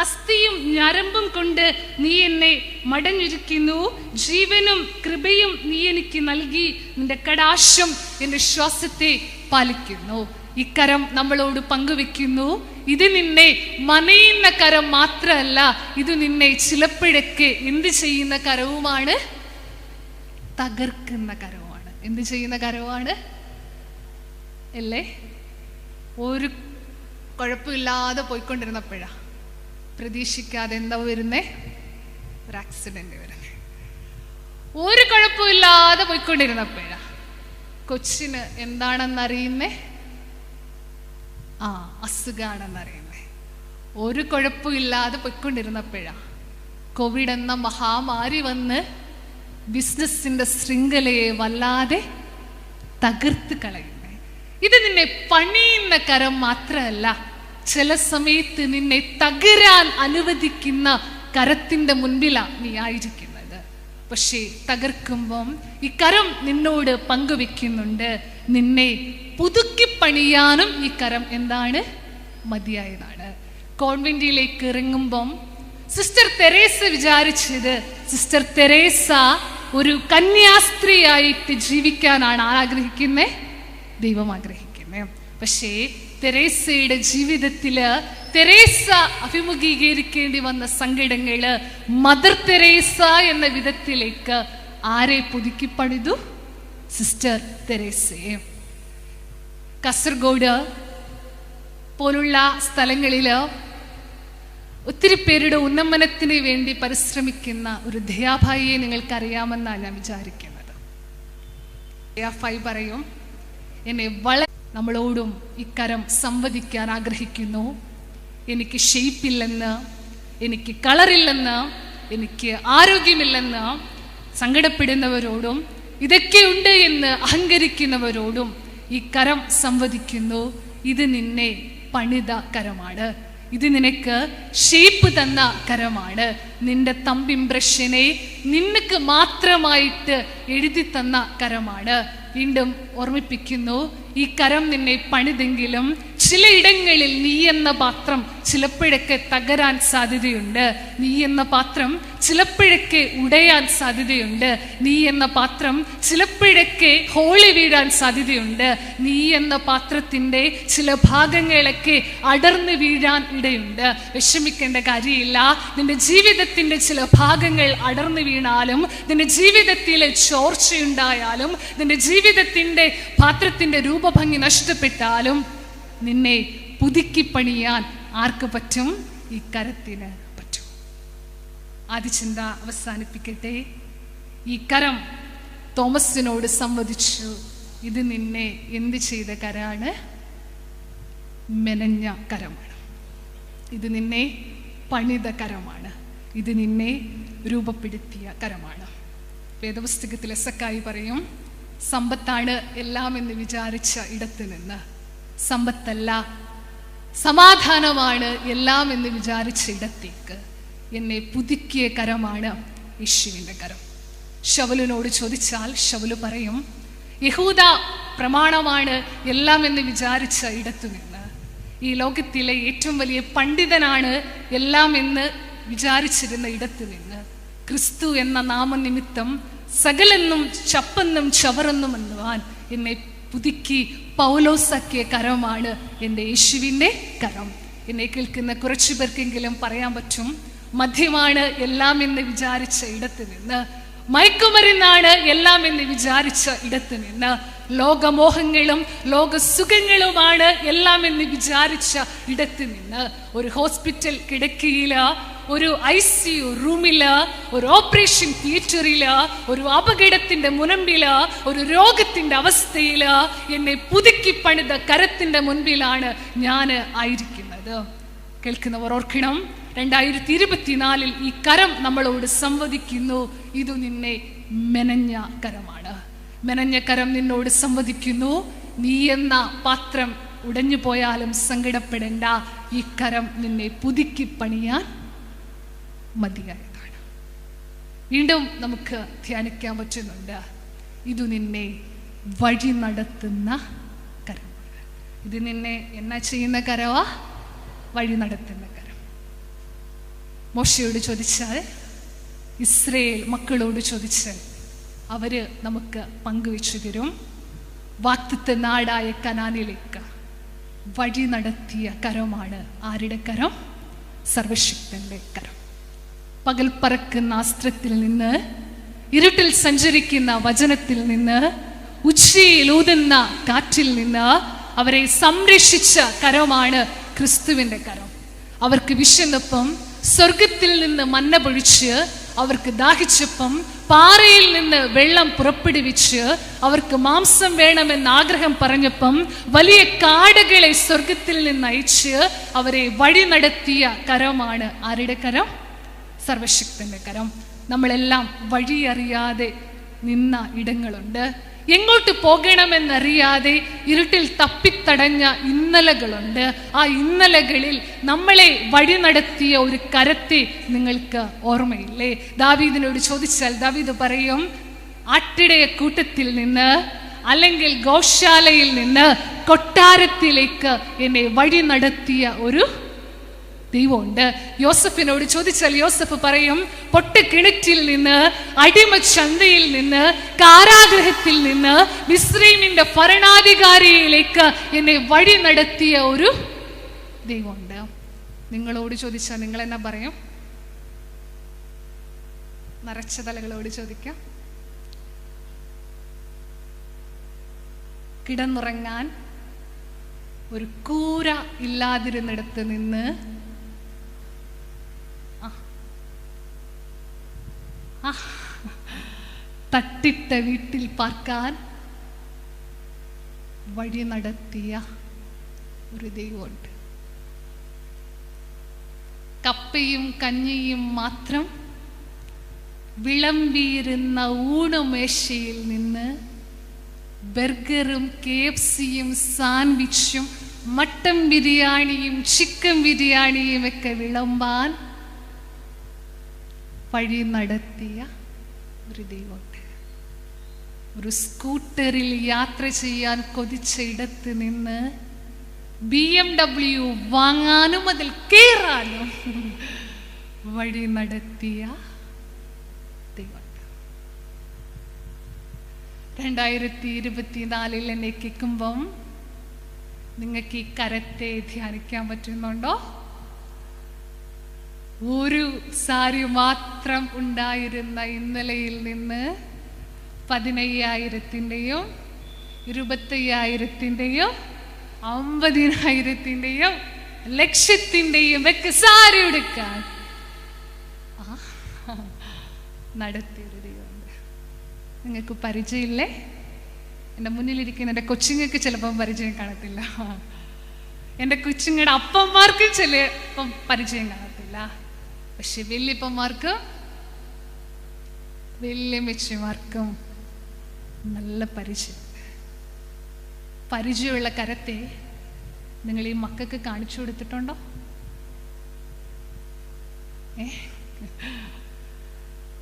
അസ്ഥിയും ഞരമ്പും കൊണ്ട് നീ എന്നെ മടഞ്ഞിരിക്കുന്നു. ജീവനും കൃപയും നീ എനിക്ക് നൽകി, നിന്റെ കടാശം എൻ്റെ ശ്വാസത്തെ പാലിക്കുന്നു. ഇക്കരം നമ്മളോട് പങ്കുവെക്കുന്നു, ഇത് നിന്നെ മനയുന്ന കരം മാത്രമല്ല, ഇത് നിന്നെ ചിലപ്പോഴൊക്കെ എന്ത് ചെയ്യുന്ന കരവുമാണ്? തകർക്കുന്ന കരവുമാണ്. എന്ത് ചെയ്യുന്ന കരവുമാണ് അല്ലേ? ഒരു കുഴപ്പമില്ലാതെ പോയിക്കൊണ്ടിരുന്നപ്പോഴാ പ്രതീക്ഷിക്കാതെ എന്താ വരുന്നേ? ഒരു ആക്സിഡന്റ് വരുന്നേ. ഒരു കുഴപ്പമില്ലാതെ പോയിക്കൊണ്ടിരുന്നപ്പോഴാ കൊച്ചിന് എന്താണെന്നറിയുന്നേ? അസുഖാണെന്നറിയുന്നേ. ഒരു കുഴപ്പമില്ലാതെ പോയിക്കൊണ്ടിരുന്നപ്പോഴാ കോവിഡ് എന്ന മഹാമാരി വന്ന് ബിസിനസ്സിന്റെ ശൃംഖലയെ വല്ലാതെ തകർത്ത് കളയുന്നേ. ഇത് നിന്നെ പണിയുന്ന കരം മാത്രമല്ല, ചില സമയത്ത് നിന്നെ തകരാൻ അനുവദിക്കുന്ന കരത്തിന്റെ മുൻപിലാണ് നീ ആയിരിക്കുന്നത്. പക്ഷേ തകർക്കുമ്പം ഈ കരം നിന്നോട് പങ്കുവെക്കുന്നുണ്ട്, നിന്നെ പുതുക്കി പണിയാനും ഈ കരം എന്താണ്? മതിയായതാണ്. കോൺവെന്റിലേക്ക് ഇറങ്ങുമ്പം സിസ്റ്റർ തെരേസ വിചാരിച്ചത്, സിസ്റ്റർ തെരേസ ഒരു കന്യാസ്ത്രീയായിട്ട് ജീവിക്കാനാണ് ആഗ്രഹിക്കുന്നത്, ദൈവം ആഗ്രഹിക്കുന്നത്. പക്ഷേ തെരേസയുടെ ജീവിതത്തില് തെരേസ അഭിമുഖീകരിക്കേണ്ടി വന്ന സങ്കടങ്ങള് മദർ തെരേസ എന്ന വിധത്തിലേക്ക് ആരെ പുതുക്കി പണിതു? സിസ്റ്റർ തെരേസയെ. കാസർഗോഡ് പോലുള്ള സ്ഥലങ്ങളില് ഒത്തിരി പേരുടെ ഉന്നമനത്തിന് വേണ്ടി പരിശ്രമിക്കുന്ന ഒരു ദയാഭായിയെ നിങ്ങൾക്കറിയാമെന്നാണ് ഞാൻ വിചാരിക്കുന്നത്. ദയാഭായി പറയും, എന്നെ നമ്മളോടും ഇക്കരം സംവദിക്കാൻ ആഗ്രഹിക്കുന്നു. എനിക്ക് ഷേപ്പില്ലെന്ന്, എനിക്ക് കളറില്ലെന്ന്, എനിക്ക് ആരോഗ്യമില്ലെന്ന് സങ്കടപ്പെടുന്നവരോടും ഇതൊക്കെ ഉണ്ട് എന്ന് അഹങ്കരിക്കുന്നവരോടും ഈ കരം സംവദിക്കുന്നു. ഇത് നിന്നെ പണിത കരമാണ്, ഇത് നിനക്ക് ഷേപ്പ് തന്ന കരമാണ്, നിന്റെ തമ്പ് ഇംപ്രഷനെ നിനക്ക് മാത്രമായിട്ട് എഴുതി തന്ന കരമാണ്. വീണ്ടും ഓർമ്മിപ്പിക്കുന്നു, ഈ കരം നിന്നെ പണിതെങ്കിലും ചിലയിടങ്ങളിൽ നീ എന്ന പാത്രം ചിലപ്പോഴൊക്കെ തകരാൻ സാധ്യതയുണ്ട്, നീ എന്ന പാത്രം ചിലപ്പോഴൊക്കെ ഉടയാൻ സാധ്യതയുണ്ട്, നീ എന്ന പാത്രം ചിലപ്പോഴൊക്കെ ഹോളി വീഴാൻ സാധ്യതയുണ്ട്, നീ എന്ന പാത്രത്തിന്റെ ചില ഭാഗങ്ങളൊക്കെ അടർന്നു വീഴാൻ ഇടയുണ്ട്. വിഷമിക്കേണ്ട കാര്യമില്ല. നിന്റെ ജീവിതത്തിന്റെ ചില ഭാഗങ്ങൾ അടർന്നു വീണാലും, നിന്റെ ജീവിതത്തിലെ ചോർച്ചയുണ്ടായാലും, നിന്റെ ജീവിതത്തിന്റെ പാത്രത്തിന്റെ രൂപഭംഗി നഷ്ടപ്പെട്ടാലും നിന്നെ പുതുക്കി പണിയാൻ ആർക്ക് പറ്റും? ഈ കരത്തിന് പറ്റും. ആദ്യ ചിന്ത അവസാനിപ്പിക്കട്ടെ. ഈ കരം തോമസിനോട് സംവദിച്ചു, ഇത് നിന്നെ എന്ത് ചെയ്ത കരാണ്? മെനഞ്ഞ കരമാണ്. ഇത് നിന്നെ പണിത കരമാണ്. ഇത് നിന്നെ രൂപപ്പെടുത്തിയ കരമാണ്. വേദപുസ്തകത്തിൽ എസക്കായി പറയും, സമ്പത്താണ് എല്ലാം എന്ന് വിചാരിച്ച ഇടത്ത് നിന്ന് സമ്പത്തല്ല, സമാധാനമാണ് എല്ലാം എന്ന് വിചാരിച്ച ഇടത്തേക്ക് എന്നെ പുതുക്കിയ കരമാണ് യേശുവിൻ്റെ കരം. ശൗലിനോട് ചോദിച്ചാൽ ശൗല് പറയും, യഹൂദ പ്രമാണമാണ് എല്ലാം എന്ന് വിചാരിച്ച ഇടത്തു നിന്ന്, ഈ ലോകത്തിലെ ഏറ്റവും വലിയ പണ്ഡിതനാണ് എല്ലാം എന്ന് വിചാരിച്ചിരുന്ന ഇടത്തു നിന്ന്, ക്രിസ്തു എന്ന നാമനിമിത്തം സകലെന്നും ചപ്പെന്നും ചവറെന്നും എന്നുവാൻ എന്നെ പുതുക്കി പൗലോസാക്കിയ കരമാണ് എൻ്റെ യേശുവിൻ്റെ കരം. എന്നെ കേൾക്കുന്ന കുറച്ചു പേർക്കെങ്കിലും പറയാൻ പറ്റും, മദ്യമാണ് എല്ലാം എന്ന് വിചാരിച്ച ഇടത്ത് നിന്ന്, മയക്കുമരുന്നാണ് എല്ലാം എന്ന് വിചാരിച്ച ഇടത്ത് നിന്ന്, ലോകമോഹങ്ങളും ലോകസുഖങ്ങളുമാണ് എല്ലാം എന്ന് വിചാരിച്ച ഇടത്ത് നിന്ന്, ഒരു ഹോസ്പിറ്റൽ കിടക്കയില്, ഒരു ICU റൂമില്, ഒരു ഓപ്പറേഷൻ തിയേറ്ററില്, ഒരു അപകടത്തിന്റെ മുനമ്പില്, ഒരു രോഗത്തിന്റെ അവസ്ഥയില് എന്നെ പുതുക്കി പണിത കരത്തിന്റെ മുൻപിലാണ് ഞാൻ ആയിരിക്കുന്നത്. കേൾക്കുന്നവർ ഓർക്കണം, 2024 ഈ കരം നമ്മളോട് സംവദിക്കുന്നു, ഇത് നിന്നെ മെനഞ്ഞ കരമാണ്. മെനഞ്ഞ കരം നിന്നോട് സംവദിക്കുന്നു, നീ എന്ന പാത്രം ഉടഞ്ഞു പോയാലും സങ്കടപ്പെടേണ്ട, ഈ കരം നിന്നെ പുതുക്കി പണിയാൻ മതിയായതാണ്. വീണ്ടും നമുക്ക് ധ്യാനിക്കാൻ പറ്റുന്നുണ്ട്, ഇത് നിന്നെ വഴി നടത്തുന്ന കരമാണ്. ഇത് നിന്നെ എന്നാ ചെയ്യുന്ന കരവാ? വഴി നടത്തുന്ന കരം. മോശയോട് ചോദിച്ചാൽ, ഇസ്രയേൽ മക്കളോട് ചോദിച്ചാൽ അവര് നമുക്ക് പങ്കുവെച്ചു തരും. വാഗ്ദത്ത നാടായ കനാനിലേക്ക് വഴി നടത്തിയ കരമാണ് ആരുടെ കരം? സർവശക്തന്റെ കരം. പകൽ പറക്കുന്ന അസ്ത്രത്തിൽ നിന്ന്, ഇരുട്ടിൽ സഞ്ചരിക്കുന്ന വചനത്തിൽ നിന്ന്, ഉച്ചയിൽ ഊതുന്ന കാറ്റിൽ നിന്ന് അവരെ സംരക്ഷിച്ച കരമാണ് ക്രിസ്തുവിന്റെ കരം. അവർക്ക് വിശന്നപ്പം സ്വർഗത്തിൽ നിന്ന് മന്ന പൊഴിച്ച്, അവർക്ക് ദാഹിച്ചപ്പം പാറയിൽ നിന്ന് വെള്ളം പുറപ്പെടുവിച്ച്, അവർക്ക് മാംസം വേണമെന്ന് ആഗ്രഹം പറഞ്ഞപ്പം വലിയ കാടുകളെ സ്വർഗത്തിൽ നിന്ന് അയച്ച് അവരെ വഴി നടത്തിയ കരമാണ് ആരുടെ കരം? സർവശക്തന്റെ കരം. നമ്മളെല്ലാം വഴിയറിയാതെ നിന്ന ഇടങ്ങളുണ്ട്. എങ്ങോട്ട് പോകണമെന്നറിയാതെ ഇരുട്ടിൽ തപ്പിത്തടഞ്ഞ ഇന്നലകളുണ്ട്. ആ ഇന്നലകളിൽ നമ്മളെ വഴി നടത്തിയ ഒരു കരത്തെ നിങ്ങൾക്ക് ഓർമ്മയില്ലേ? ദാവീദിനോട് ചോദിച്ചാൽ ദാവീദ് പറയും, ആട്ടിടയ കൂട്ടത്തിൽ നിന്ന് അല്ലെങ്കിൽ ഗോശാലയിൽ നിന്ന് കൊട്ടാരത്തിലേക്ക് എന്നെ വഴി നടത്തിയ ഒരു ദൈവമുണ്ട്. യോസഫിനോട് ചോദിച്ചാൽ യോസഫ് പറയും, പൊട്ടക്കിണറ്റിൽ നിന്ന്, അടിമ ചന്തയിൽ നിന്ന്, കാരാഗ്രഹത്തിൽ നിന്ന് മിസ്രയീമിന്റെ ഭരണാധികാരിയിലേക്ക് എന്നെ വഴി നടത്തിയ ഒരു ദൈവമുണ്ട്. നിങ്ങളോട് ചോദിച്ചാൽ നിങ്ങൾ എന്നാ പറയും? നരച്ച തലകളോട് ചോദിക്കാം. കിടന്നുറങ്ങാൻ ഒരു കൂര ഇല്ലാതിരുന്നിടത്ത് നിന്ന് തട്ടിട്ട വീട്ടിൽ പാർക്കാൻ വഴി നടത്തിയ ഒരു ദൈവമുണ്ട്. കപ്പയും കഞ്ഞിയും മാത്രം വിളമ്പിയിരുന്ന ഊണുമേശയിൽ നിന്ന് ബർഗറും KFCയും സാൻഡ്വിച്ചും മട്ടൻ ബിരിയാണിയും ചിക്കൻ ബിരിയാണിയും ഒക്കെ വിളമ്പാൻ വഴി നടത്തിയ ഒരു ദൈവമുണ്ട്. ഒരു സ്കൂട്ടറിൽ യാത്ര ചെയ്യാൻ കൊതിച്ച ഇടത്ത് നിന്ന് BMW വാങ്ങാനും അതിൽ കയറാനും വഴി നടത്തിയ ദൈവമുണ്ട്. 2024 എന്നെ കേൾക്കുമ്പം നിങ്ങൾക്ക് ഈ കരത്തെ ധ്യാനിക്കാൻ പറ്റുന്നുണ്ടോ? ഒരു സാരി മാത്രം ഉണ്ടായിരുന്ന ഇന്നലെയിൽ നിന്ന് 15,000-ൻ്റെയും 25,000-ൻ്റെയും 50,000-ൻ്റെയും 1,00,000-ൻ്റെയും ഒക്കെ സാരി എടുക്കാൻ നടത്തിയൊരു ദൈവമുണ്ട്. നിങ്ങൾക്ക് പരിചയമില്ലേ? എൻ്റെ മുന്നിലിരിക്കുന്ന എൻ്റെ കൊച്ചുങ്ങൾക്ക് ചിലപ്പം പരിചയം കാണത്തില്ല, എൻ്റെ കൊച്ചുങ്ങളുടെ അപ്പന്മാർക്കും ചിലപ്പം പരിചയം കാണത്തില്ല. പക്ഷെ വല്യപ്പന്മാർക്കും വല്യമ്മച്ചിമാർക്കും നല്ല പരിചയമുള്ള കരത്തെ നിങ്ങൾ ഈ മക്കൾക്ക് കാണിച്ചു കൊടുത്തിട്ടുണ്ടോ?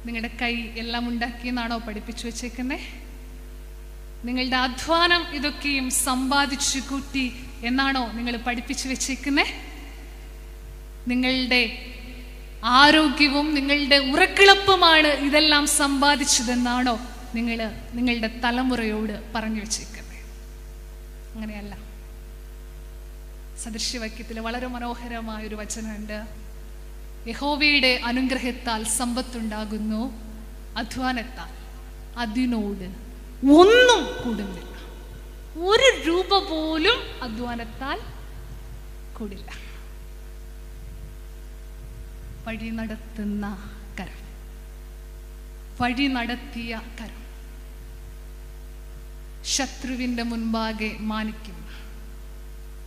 നിങ്ങളുടെ കൈ എല്ലാം ഉണ്ടാക്കിയെന്നാണോ പഠിപ്പിച്ചു വെച്ചേക്കുന്നേ? നിങ്ങളുടെ അധ്വാനം ഇതൊക്കെയും സമ്പാദിച്ചു കൂട്ടി എന്നാണോ നിങ്ങൾ പഠിപ്പിച്ചു വെച്ചേക്കുന്നേ? നിങ്ങളുടെ ആരോഗ്യവും നിങ്ങളുടെ ഉറക്കിളപ്പുമാണ് ഇതെല്ലാം സമ്പാദിച്ചതെന്നാണോ നിങ്ങളുടെ തലമുറയോട് പറഞ്ഞു വെച്ചേക്കുന്നത്? അങ്ങനെയല്ല. സദൃശ്യവാക്യത്തിൽ വളരെ മനോഹരമായൊരു വചനമുണ്ട്. യഹോവയുടെ അനുഗ്രഹത്താൽ സമ്പത്തുണ്ടാകുന്നു, അധ്വാനത്താൽ അതിനോട് ഒന്നും കൂടുന്നില്ല. ഒരു രൂപ പോലും അധ്വാനത്താൽ കൂടില്ല. വഴി നടത്തുന്ന കരം, വഴി നടത്തിയ കരം, ശത്രുവിൻ്റെ മുൻപാകെ മാനിക്കുന്ന,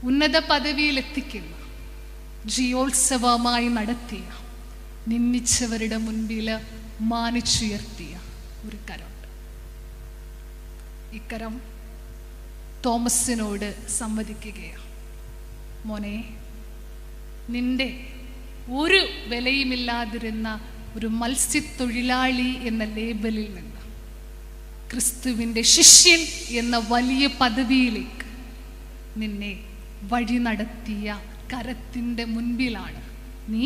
ഉന്നത പദവിയിലെത്തിക്കുന്ന, ജിയോത്സവമായി നടത്തിയ, നിന്ദിച്ചവരുടെ മുൻപിൽ മാനിച്ചുയർത്തിയ ഒരു കരമുണ്ട്. ഇക്കരം തോമസിനോട് സംവദിക്കുകയാണ്, മോനെ, നിന്റെ ഒരു വിലയുമില്ലാതിരുന്ന ഒരു മത്സ്യത്തൊഴിലാളി എന്ന ലേബലിൽ നിന്ന് ക്രിസ്തുവിൻ്റെ ശിഷ്യൻ എന്ന വലിയ പദവിയിലേക്ക് നിന്നെ വഴി നടത്തിയ കരത്തിൻ്റെ മുൻപിലാണ് നീ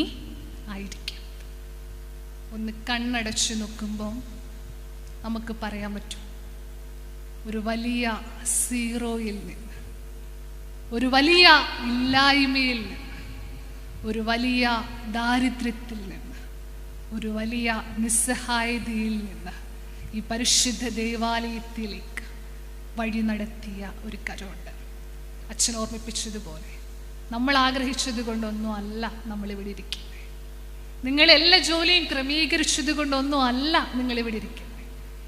ആയിരിക്കുന്നത്. ഒന്ന് കണ്ണടച്ചു നോക്കുമ്പം നമുക്ക് പറയാൻ പറ്റും, ഒരു വലിയ സീറോയിൽ നിന്ന്, ഒരു വലിയ ഇല്ലായ്മയിൽ നിന്ന്, ഒരു വലിയ ദാരിദ്ര്യത്തിൽ നിന്ന്, ഒരു വലിയ നിസ്സഹായതയിൽ നിന്ന് ഈ പരിശുദ്ധ ദേവാലയത്തിലേക്ക് വഴി നടത്തിയ ഒരു കരമുണ്ട്. അച്ഛൻ ഓർമ്മിപ്പിച്ചതുപോലെ നമ്മൾ ആഗ്രഹിച്ചത് കൊണ്ടൊന്നും അല്ല നമ്മളിവിടെ ഇരിക്കുന്നത്. നിങ്ങളെല്ലാ ജോലിയും ക്രമീകരിച്ചത് കൊണ്ടൊന്നും അല്ല നിങ്ങളിവിടെ ഇരിക്കുന്നത്.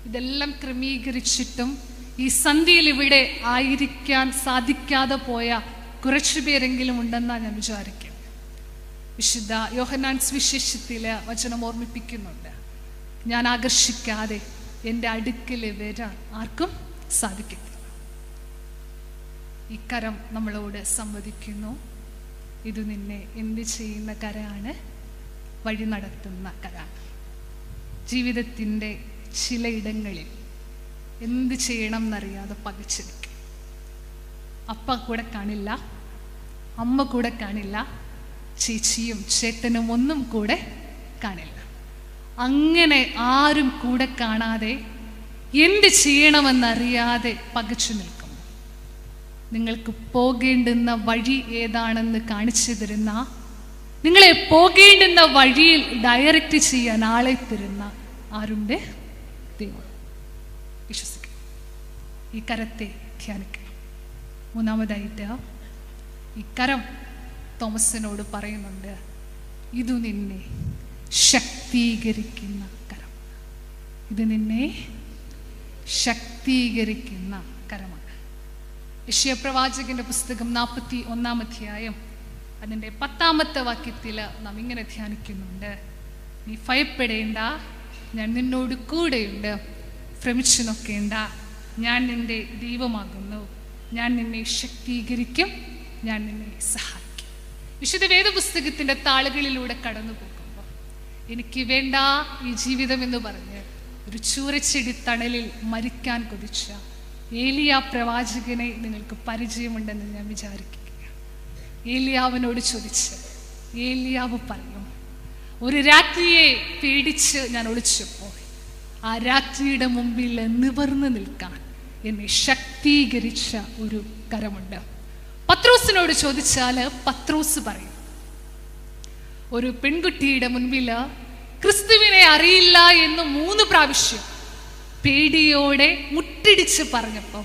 ഇതെല്ലാം ക്രമീകരിച്ചിട്ടും ഈ സന്ധ്യയിൽ ഇവിടെ ആയിരിക്കാൻ സാധിക്കാതെ പോയ കുറച്ചു പേരെങ്കിലും ഉണ്ടെന്നാണ് ഞാൻ വിചാരിക്കുന്നത്. വിശുദ്ധ യോഹന്നാൻ സുവിശേഷത്തിൽ വചനം ഓർമ്മിപ്പിക്കുന്നുണ്ട്, ഞാൻ ആകർഷിക്കാതെ എൻ്റെ അടുക്കൽ വരാൻ ആർക്കും സാധിക്കത്തില്ല. ഈ കരം നമ്മളോട് സംവദിക്കുന്നു. ഇത് നിന്നെ എന്ത് ചെയ്യുന്ന കരമാണ്? വഴി നടത്തുന്ന കരമാണ്. ജീവിതത്തിൻ്റെ ചിലയിടങ്ങളിൽ എന്ത് ചെയ്യണം എന്നറിയാതെ പകച്ചിരിക്കും. അപ്പ കൂടെ കാണില്ല, അമ്മ കൂടെ കാണില്ല, ചേച്ചിയും ചേട്ടനും ഒന്നും കൂടെ കാണില്ല. അങ്ങനെ ആരും കൂടെ കാണാതെ എന്ത് ചെയ്യണമെന്നറിയാതെ പകച്ചു നിൽക്കുമ്പോൾ നിങ്ങൾക്ക് പോകേണ്ടുന്ന വഴി ഏതാണെന്ന് കാണിച്ചു തരുന്ന, നിങ്ങളെ പോകേണ്ടുന്ന വഴിയിൽ ഡയറക്റ്റ് ചെയ്യാൻ ആളെ തരുന്ന ആരുണ്ട്? ദൈവം. വിശ്വസിക്കണം. ഈ കരത്തെ ധ്യാനിക്കണം. മൂന്നാമതായിട്ട് ഈ കരം തോമസിനോട് പറയുന്നുണ്ട്, ഇത് നിന്നെ ശക്തീകരിക്കുന്ന കരം. ഇത് നിന്നെ ശക്തീകരിക്കുന്ന കരമാണ്. യെശയ്യാ പ്രവാചകന്റെ പുസ്തകം 41-ാം അധ്യായം അതിൻ്റെ 10-ാമത്തെ വാക്യത്തിൽ നാം ഇങ്ങനെ ധ്യാനിക്കുന്നുണ്ട്, നീ ഭയപ്പെടേണ്ട, ഞാൻ നിന്നോട് കൂടെയുണ്ട്, ഭ്രമിച്ചു നോക്കേണ്ട, ഞാൻ നിന്റെ ദൈവമാകുന്നു, ഞാൻ നിന്നെ ശക്തീകരിക്കും, ഞാൻ നിന്നെ സഹായിക്കും. വിശുദ്ധ വേദപുസ്തകത്തിൻ്റെ താളുകളിലൂടെ കടന്നു പോകുമ്പോൾ എനിക്ക് വേണ്ട ഈ ജീവിതം എന്ന് പറഞ്ഞ് ഒരു ചൂരച്ചെടി തണലിൽ മരിക്കാൻ കൊതിച്ച ഏലിയാ പ്രവാചകനെ നിങ്ങൾക്ക് പരിചയമുണ്ടെന്ന് ഞാൻ വിചാരിക്കുക. ഏലിയാവിനോട് ചോദിച്ച് ഏലിയാവ് പറയും, ഒരു രാത്രിയെ പേടിച്ച് ഞാൻ ഒളിച്ചപ്പോൾ ആ രാത്രിയുടെ മുമ്പിൽ നിവർന്നു നിൽക്കാൻ എന്നെ ശക്തീകരിച്ച ഒരു കരമുണ്ട്. പത്രോസിനോട് ചോദിച്ചാൽ പത്രോസ് പറയും, ഒരു പെൺകുട്ടിയുടെ മുൻപിൽ ക്രിസ്തുവിനെ അറിയില്ല എന്ന് 3 പ്രാവശ്യം പേടിയോടെ മുട്ടിടിച്ച് പറഞ്ഞപ്പം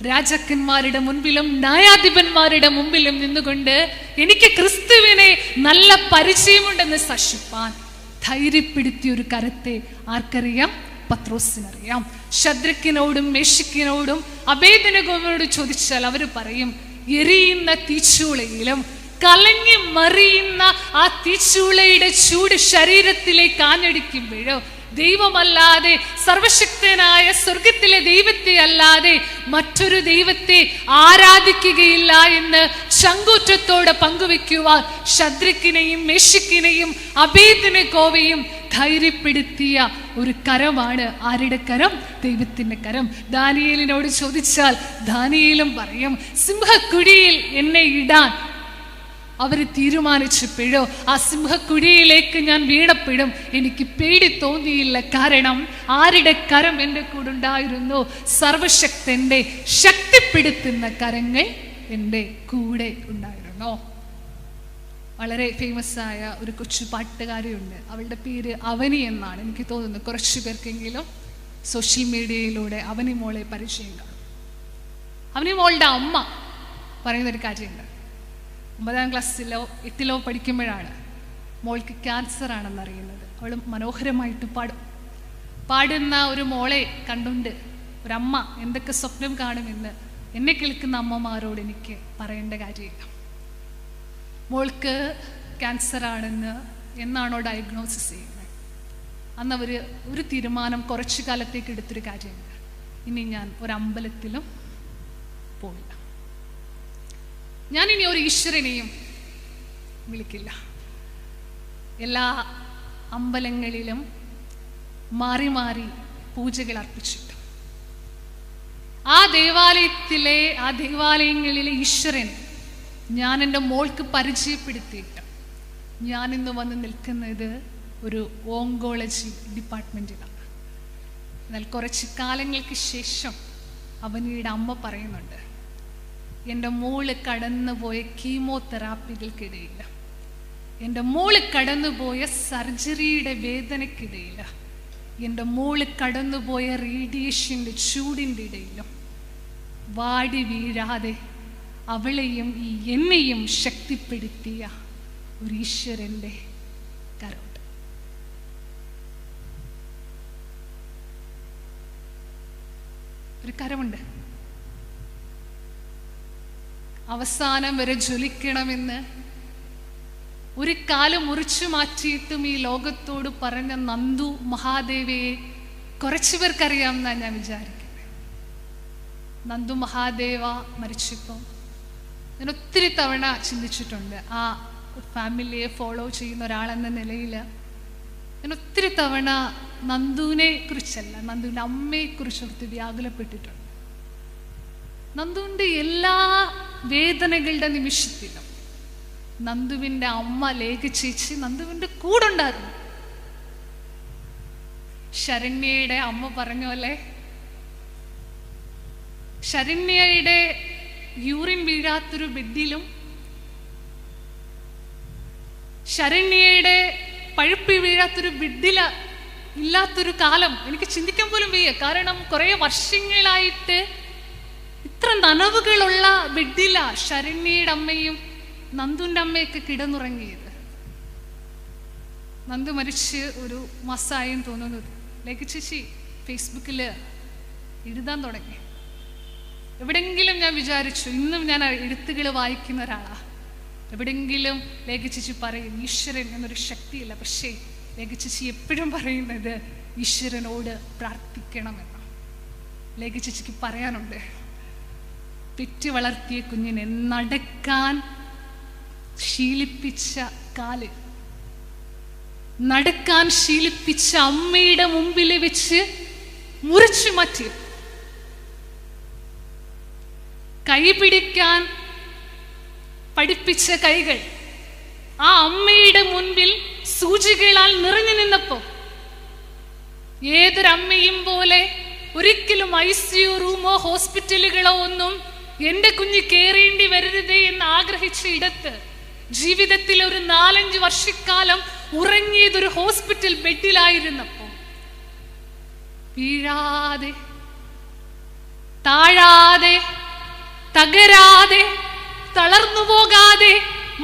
രാജാക്കന്മാരുടെ മുൻപിലും ന്യായാധിപന്മാരുടെ മുമ്പിലും നിന്നുകൊണ്ട് എനിക്ക് ക്രിസ്തുവിനെ നല്ല പരിചയമുണ്ടെന്ന് സാക്ഷിപ്പാൻ ധൈര്യപ്പെടുത്തിയ ഒരു കരത്തെ ആർക്കറിയാം? പത്രോസിനറിയാം. ശദ്രക്കിനോടും മേശക്കിനോടും അബേദ്നെഗോവിനോടും ചോദിച്ചാൽ അവർ പറയും, എരിയുന്ന തീച്ചൂളയിലും കലങ്ങി മറിയുന്ന ആ തീച്ചൂളയുടെ ചൂട് ശരീരത്തിലേക്ക് ആഞ്ഞടിക്കുമ്പോഴോ ദൈവമല്ലാതെ, സർവശക്തനായ സ്വർഗത്തിലെ ദൈവത്തെ അല്ലാതെ മറ്റൊരു ദൈവത്തെ ആരാധിക്കുകയില്ല എന്ന് ചങ്കൂറ്റത്തോടെ പങ്കുവെക്കുവാൻ ശദ്രക്കിനെയും മേശക്കിനെയും അബേദ്നെഗോവയും ധൈര്യപ്പെടുത്തിയ ഒരു കരമാണ്. ആരുടെ കരം? ദൈവത്തിന്റെ കരം. ദാനിയേലിനോട് ചോദിച്ചാൽ ദാനിയേലും പറയും, സിംഹക്കുഴിയിൽ എന്നെ ഇടാൻ അവർ തീരുമാനിച്ചപ്പോഴോ ആ സിംഹക്കുഴിയിലേക്ക് ഞാൻ വീണപ്പോഴും എനിക്ക് പേടി തോന്നിയില്ല. കാരണം ആരുടെ കരം എൻ്റെ കൂടെ ഉണ്ടായിരുന്നു? സർവശക്തന്റെ ശക്തിപ്പെടുത്തുന്ന കരങ്ങൾ എൻ്റെ കൂടെ ഉണ്ടായിരുന്നു. വളരെ ഫേമസ് ആയ ഒരു കൊച്ചു പാട്ടുകാരിയുണ്ട്, അവളുടെ പേര് അവനി എന്നാണ്. എനിക്ക് തോന്നുന്നു കുറച്ചു പേർക്കെങ്കിലും സോഷ്യൽ മീഡിയയിലൂടെ അവനി മോളെ പരിചയം കാണും. അവനി മോളുടെ അമ്മ പറയുന്നൊരു കാര്യമുണ്ട്. 9-ാം ക്ലാസ്സിലോ 8-ലോ പഠിക്കുമ്പോഴാണ് മോൾക്ക് ക്യാൻസർ ആണെന്നറിയുന്നത്. അവൾ മനോഹരമായിട്ട് പാടുന്ന ഒരു മോളെ കണ്ടുകൊണ്ട് ഒരമ്മ എന്തൊക്കെ സ്വപ്നം കാണുമെന്ന് എന്നെ കേൾക്കുന്ന അമ്മമാരോട് എനിക്ക് പറയേണ്ട കാര്യമില്ല. മോൾക്ക് ക്യാൻസർ ആണെന്ന് എന്നാണോ ഡയഗ്നോസിസ് ചെയ്യുന്നത്, അന്ന് അവർ ഒരു തീരുമാനം കുറച്ചു കാലത്തേക്ക് എടുത്തൊരു കാര്യമുണ്ട്, ഇനി ഞാൻ ഒരമ്പലത്തിലും പോയില്ല, ഞാനിനി ഒരു ഈശ്വരനെയും വിളിക്കില്ല. എല്ലാ അമ്പലങ്ങളിലും മാറി മാറി പൂജകൾ അർപ്പിച്ചിട്ട് ആ ദേവാലയങ്ങളിലെ ഈശ്വരനെ ഞാൻ എൻ്റെ മോൾക്ക് പരിചയപ്പെടുത്തിയിട്ട് ഞാനിന്ന് വന്ന് നിൽക്കുന്നത് ഒരു ഓങ്കോളജി ഡിപ്പാർട്ട്മെൻറ്റിലാണ്. എന്നാൽ കുറച്ച് കാലങ്ങൾക്ക് ശേഷം അവനിയുടെ അമ്മ പറയുന്നുണ്ട്, എൻ്റെ മോള് കടന്നുപോയ കീമോതെറാപ്പികൾക്കിടയിൽ, എൻ്റെ മോള് കടന്നുപോയ സർജറിയുടെ വേദനയ്ക്കിടയിൽ, എൻ്റെ മോള് കടന്നുപോയ റേഡിയേഷൻ്റെ ചൂടിൻ്റെ ഇടയിലും വാടി വീഴാതെ അവളെയും എന്നെയും ശക്തിപ്പെടുത്തിയ ഒരു ഈശ്വരൻ്റെ കരമുണ്ട്. ഒരു കരമുണ്ട്. അവസാനം വരെ ജ്വലിക്കണമെന്ന് ഒരു കാലം മുറിച്ചു മാറ്റിയിട്ടും ഈ ലോകത്തോട് പറഞ്ഞ നന്ദു മഹാദേവയെ കുറച്ചു പേർക്കറിയാമെന്നാണ് ഞാൻ വിചാരിക്കുന്നത്. നന്ദു മഹാദേവ മരിച്ചപ്പോൾ ഞാൻ ഒത്തിരി തവണ ചിന്തിച്ചിട്ടുണ്ട്. ആ ഫാമിലിയെ ഫോളോ ചെയ്യുന്ന ഒരാളെന്ന നിലയിൽ ഞാൻ ഒത്തിരി തവണ നന്ദുവിനെ കുറിച്ചല്ല, നന്ദുവിൻ്റെ അമ്മയെക്കുറിച്ചോർത്ത് വ്യാകുലപ്പെട്ടിട്ടുണ്ട്. നന്ദുവിൻ്റെ എല്ലാ വേദനകളുടെ നിമിഷത്തിലും നന്ദുവിൻ്റെ അമ്മ ലേഖ ചേച്ചി നന്ദുവിൻ്റെ കൂടെ ഉണ്ടായിരുന്നു. ശരണ്യയുടെ അമ്മ പറഞ്ഞ പോലെ ശരണ്യയുടെ യൂറിൻ വീഴാത്തൊരു ബെഡിലും ശരണ്യയുടെ പഴുപ്പി വീഴാത്തൊരു ബെഡില ഇല്ലാത്തൊരു കാലം എനിക്ക് ചിന്തിക്കാൻ പോലും വയ്യ. കാരണം കുറേ വർഷങ്ങളായിട്ട് ഇത്ര നനവുകളുള്ള ബെഡില ശരണ്യയുടെ അമ്മയും നന്ദുവിൻ്റെ അമ്മയൊക്കെ കിടന്നുറങ്ങിയത്. നന്ദു മരിച്ച് ഒരു മാസമായും തോന്നുന്നത്. ലേഖ ചേച്ചി ഫേസ്ബുക്കിൽ എഴുതാൻ തുടങ്ങി. എവിടെയെങ്കിലും ഞാൻ വിചാരിച്ചു, ഇന്നും ഞാൻ എഴുത്തുകൾ വായിക്കുന്ന ഒരാളാണ്, എവിടെയെങ്കിലും ലേഖ ചേച്ചി പറയും ഈശ്വരൻ എന്നൊരു ശക്തിയില്ല. പക്ഷേ ലേഖ ചേച്ചി എപ്പോഴും പറയുന്നത് ഈശ്വരനോട് പ്രാർത്ഥിക്കണമെന്ന്. ലേഖ ചേച്ചിക്ക് പറയാനുണ്ട്, പെറ്റ് വളർത്തിയ കുഞ്ഞിനെ നടക്കാൻ ശീലിപ്പിച്ച കാല്, നടക്കാൻ ശീലിപ്പിച്ച അമ്മയുടെ മുമ്പിൽ വെച്ച് മുറിച്ചു മാറ്റി, കൈ പിടിക്കാൻ പഠിപ്പിച്ച കൈകൾ ആ അമ്മയുടെ മുൻപിൽ സൂചികളാൽ നിറഞ്ഞു നിന്നപ്പോ ഏതൊരമ്മയും പോലെ ഒരിക്കലും ICU റൂമോ ഹോസ്പിറ്റലുകളോ ഒന്നും എൻ്റെ കുഞ്ഞ് കയറേണ്ടി വരരുതേ എന്ന് ആഗ്രഹിച്ച ഇടത്ത് ജീവിതത്തിൽ ഒരു 4-5 വർഷക്കാലം ഉറങ്ങിയതൊരു ഹോസ്പിറ്റൽ ബെഡിലായിരുന്നപ്പോ വീഴാതെ, താഴാതെ, തകരാതെ, തളർന്നു പോകാതെ,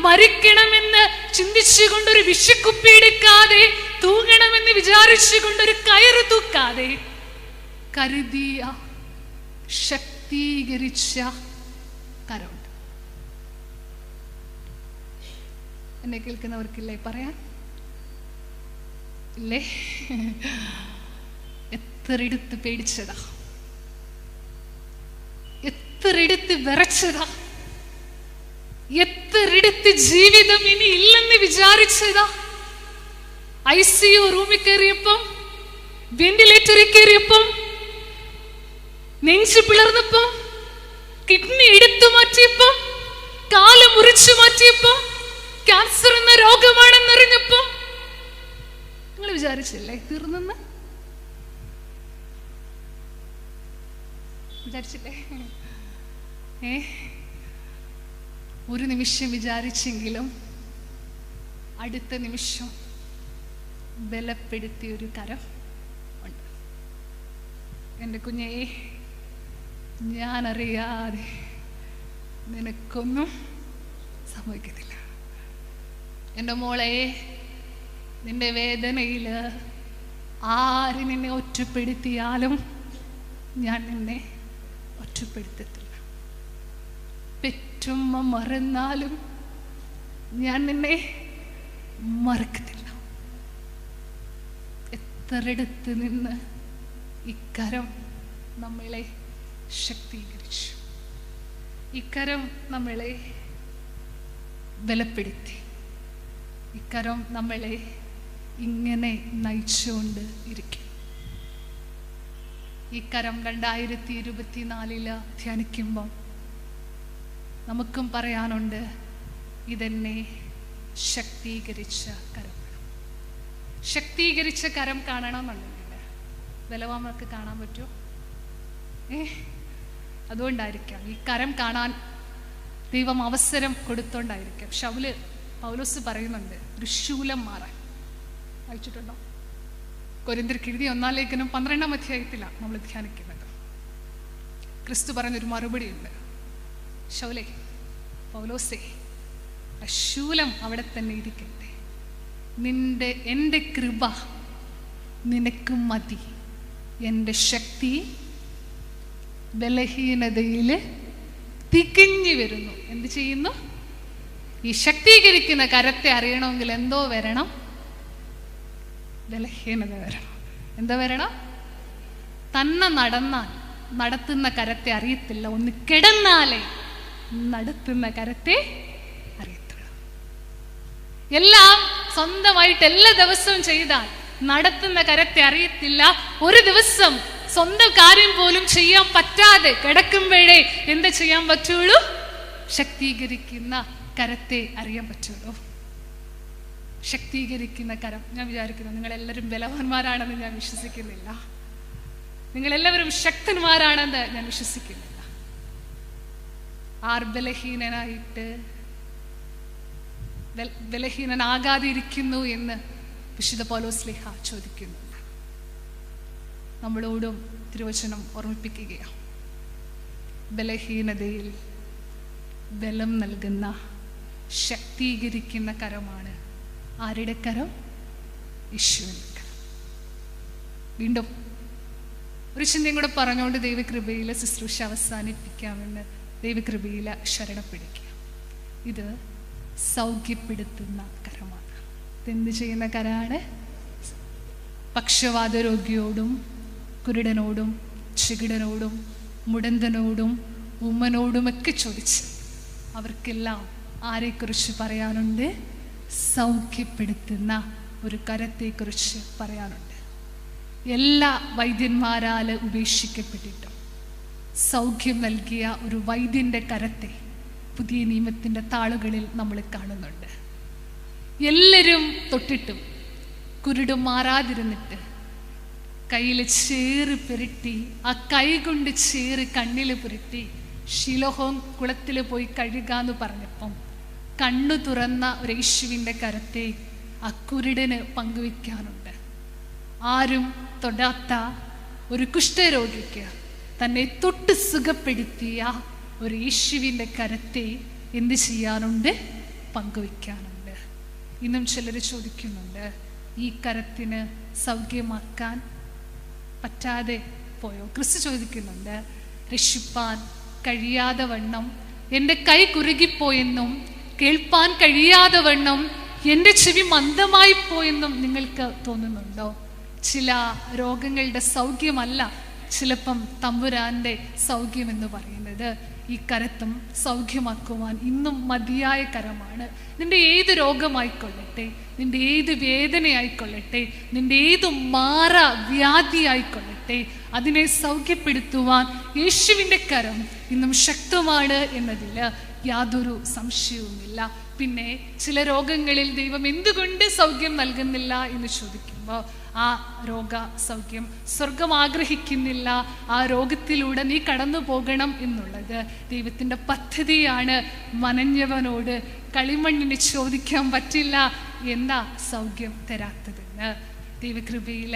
മരിക്കണമെന്ന് ചിന്തിച്ചുകൊണ്ടൊരു വിഷക്കുപ്പി എടുക്കാതെ, തൂങ്ങണമെന്ന് വിചാരിച്ചുകൊണ്ടൊരു കയറ് തൂക്കാതെ കരുതിയ ശക്തീകരിച്ച കരമുണ്ട്. എന്നെ കേൾക്കുന്നവർക്കില്ലേ പറയാൻ? ഇല്ലേ? എത്രയെടുത്ത് പേടിച്ചതാ, എത്രയെടുത്ത് വിറച്ചതാ, എത്രയെടുത്ത് ജീവിതം ഇനി ഇല്ലെന്ന് വിചാരിച്ചതാ. ICU റൂമിൽ കയറിയപ്പം, വെന്റിലേറ്ററിൽ കയറിയപ്പം, നെഞ്ചു പിളർന്നപ്പം, കിഡ്നി എടുത്തു മാറ്റിയപ്പം, കാല് മുറിച്ചു മാറ്റിയപ്പം, ക്യാൻസർ എന്ന രോഗമാണെന്നറിഞ്ഞപ്പം നിങ്ങൾ വിചാരിച്ചില്ലേ തീർന്നെന്ന്? വിചാരിച്ചില്ലേ? ഒരു നിമിഷം വിചാരിച്ചെങ്കിലും അടുത്ത നിമിഷം ബലപ്പെടുത്തിയൊരു കരം ഉണ്ട്. എൻ്റെ കുഞ്ഞേ, ഞാനറിയാതെ നിനക്കൊന്നും സംഭവിക്കത്തില്ല. എൻ്റെ മോളെ, നിന്റെ വേദനയിൽ ആര് നിന്നെ ഒറ്റപ്പെടുത്തിയാലും ഞാൻ നിന്നെ ഒറ്റപ്പെടുത്തത്തില്ല. പെറ്റുമ്മ മറന്നാലും ഞാൻ നിന്നെ മറക്കത്തില്ല. എത്രയെടുത്ത് നിന്ന് ഇക്കരം നമ്മളെ ശക്തീകരിച്ചു, ഇക്കരം നമ്മളെ ബലപ്പെടുത്തി, ഇക്കരം നമ്മളെ ഇങ്ങനെ നയിച്ചുകൊണ്ട് ഇരിക്കും. ഈ കരം 2024 ധ്യാനിക്കുമ്പോൾ നമുക്കും പറയാനുണ്ട്, ഇതെന്നെ ശക്തീകരിച്ച കരം. ശക്തീകരിച്ച കരം കാണണമെന്നുണ്ടെങ്കിൽ ബലവാമർക്ക് കാണാൻ പറ്റുമോ? അതുകൊണ്ടായിരിക്കാം ഈ കരം കാണാൻ ദൈവം അവസരം കൊടുത്തോണ്ടായിരിക്കാം. പൗലോസ് പറയുന്നുണ്ട് ഒരു ശൂലം മാറാൻ. വായിച്ചിട്ടുണ്ടോ? കൊരിന്ത്യർക്ക് എഴുതിയ 1-ാം ലേഖനം 12-ാം അധ്യായത്തിലാണ് നമ്മൾ ധ്യാനിക്കുന്നത്. ക്രിസ്തു പറഞ്ഞൊരു മറുപടി ഉണ്ട്. ശൗലേ, പൗലോസേ, ശൂലം അവിടെ തന്നെ ഇരിക്കട്ടെ, എൻ്റെ കൃപ നിനക്ക് മതി, എൻ്റെ ശക്തി ബലഹീനതയിൽ തികഞ്ഞു വരുന്നു. എന്ത് ചെയ്യുന്നു? ഈ ശക്തീകരിക്കുന്ന കരത്തെ അറിയണമെങ്കിൽ എന്തോ വരണം? ബലഹീനത വരണം. എന്താ വരണം? തന്നെ നടന്നാൽ നടത്തുന്ന കരത്തെ അറിയത്തില്ല. ഒന്ന് കിടന്നാലേ നടത്തുന്ന കരത്തെ അറിയത്തുള്ളൂ. എല്ലാം സ്വന്തമായിട്ട് എല്ലാ ദിവസവും ചെയ്താൽ നടത്തുന്ന കരത്തെ അറിയത്തില്ല. ഒരു ദിവസം സ്വന്തം കാര്യം പോലും ചെയ്യാൻ പറ്റാതെ കിടക്കുമ്പോഴേ എന്താ ചെയ്യാൻ പറ്റുള്ളൂ? ശക്തീകരിക്കുന്ന കരത്തെ അറിയാൻ പറ്റുള്ളൂ. ശക്തീകരിക്കുന്ന കരം. ഞാൻ വിചാരിക്കുന്നു നിങ്ങളെല്ലാവരും ബലവാന്മാരാണെന്ന് ഞാൻ വിശ്വസിക്കുന്നില്ല. നിങ്ങളെല്ലാവരും ശക്തന്മാരാണെന്ന് ഞാൻ വിശ്വസിക്കുന്നില്ല. ആർ ബലഹീനനായിട്ട് ബലഹീനനാകാതെ ഇരിക്കുന്നു എന്ന് വിശുദ്ധ പൗലോസ്ലീഹ ചോദിക്കുന്നില്ല. നമ്മളോടും തിരുവചനം ഓർമ്മിപ്പിക്കുകയാണ്. ബലഹീനതയിൽ ബലം നൽകുന്ന ശക്തീകരിക്കുന്ന കരമാണ് ആരുടെ കരം? യേശുവിൻ്റെ കരം. വീണ്ടും ഒരു ചിന്തയും കൂടെ പറഞ്ഞുകൊണ്ട് ദൈവകൃപയിൽ ശുശ്രൂഷ അവസാനിപ്പിക്കാമെന്ന് ദൈവകൃപയിൽ ശരണപ്പെടുക. ഇത് സൗഖ്യപ്പെടുത്തുന്ന കരമാണ്. ഇതെന്ത് ചെയ്യുന്ന കരമാണ്? പക്ഷവാത രോഗിയോടും കുരുടനോടും ചെകിടനോടും മുടന്തനോടും ഉമ്മനോടുമൊക്കെ ചോദിച്ച് അവർക്കെല്ലാം ആരെക്കുറിച്ച് പറയാനുണ്ട്? സൗഖ്യപ്പെടുത്തുന്ന ഒരു കരത്തെക്കുറിച്ച് പറയാനുണ്ട്. എല്ലാ വൈദ്യന്മാരാൽ ഉപേക്ഷിക്കപ്പെട്ടിട്ടും സൗഖ്യം നൽകിയ ഒരു വൈദ്യൻ്റെ കരത്തെ പുതിയ നിയമത്തിൻ്റെ താളുകളിൽ നമ്മൾ കാണുന്നുണ്ട്. എല്ലാവരും തൊട്ടിട്ടും കുരുട് മാറാതിരുന്നിട്ട് കയ്യിൽ ചേറ് പുരട്ടി, ആ കൈ കൊണ്ട് ചേറ് കണ്ണിൽ പുരട്ടി ശിലോഹോം കുളത്തിൽ പോയി കഴുകാന്ന് പറഞ്ഞപ്പം കണ്ണു തുറന്ന ഒരു യേശുവിൻ്റെ കരത്തെ ആ കുരുടന് പങ്കുവയ്ക്കാനുണ്ട്. ആരും തൊടാത്ത ഒരു കുഷ്ഠരോഗിക്ക് തന്നെ തൊട്ട് സുഖപ്പെടുത്തിയ ഒരു യേശുവിൻ്റെ കരത്തെ എന്ത് ചെയ്യാനുണ്ട്? പങ്കുവയ്ക്കാനുണ്ട്. ഇന്നും ചിലർ ചോദിക്കുന്നുണ്ട്, ഈ കരത്തിന് സൗഖ്യമാക്കാൻ പറ്റാതെ പോയോ? ക്രിസ്തു ചോദിക്കുന്നുണ്ട്, രക്ഷിപ്പാൻ കഴിയാതെ വണ്ണം എൻ്റെ കൈ കുറുകിപ്പോയെന്നും കേൾപ്പാൻ കഴിയാതെ വണ്ണം എൻ്റെ ചെവി മന്ദമായി പോയെന്നും നിങ്ങൾക്ക് തോന്നുന്നുണ്ടോ? ചില രോഗങ്ങളുടെ സൗഖ്യമല്ല ചിലപ്പം തമ്പുരാൻ്റെ സൗഖ്യം എന്ന് പറയുന്നത്. ഈ കരത്തും സൗഖ്യമാക്കുവാൻ ഇന്നും മതിയായ കരമാണ്. നിന്റെ ഏത് രോഗമായിക്കൊള്ളട്ടെ, നിന്റെ ഏത് വേദനയായിക്കൊള്ളട്ടെ, നിന്റെ ഏത് വ്യാധി ആയിക്കൊള്ളട്ടെ, അതിനെ സൗഖ്യപ്പെടുത്തുവാൻ യേശുവിൻ്റെ കരം ഇന്നും ശക്തമാണ് എന്നതിൽ യാതൊരു സംശയവുമില്ല. പിന്നെ ചില രോഗങ്ങളിൽ ദൈവം എന്തുകൊണ്ട് സൗഖ്യം നൽകുന്നില്ല എന്ന് ചോദിക്കുമ്പോൾ ആ രോഗ സൗഖ്യം സ്വർഗം ആഗ്രഹിക്കുന്നില്ല. ആ രോഗത്തിലൂടെ നീ കടന്നു പോകണം എന്നുള്ളത് ദൈവത്തിൻ്റെ പദ്ധതിയാണ്. മനഞ്ഞവനോട് കളിമണ്ണിന് ചോദിക്കാൻ പറ്റില്ല എന്താ സൗഖ്യം തരാത്തതെന്ന്. ദൈവകൃപയിൽ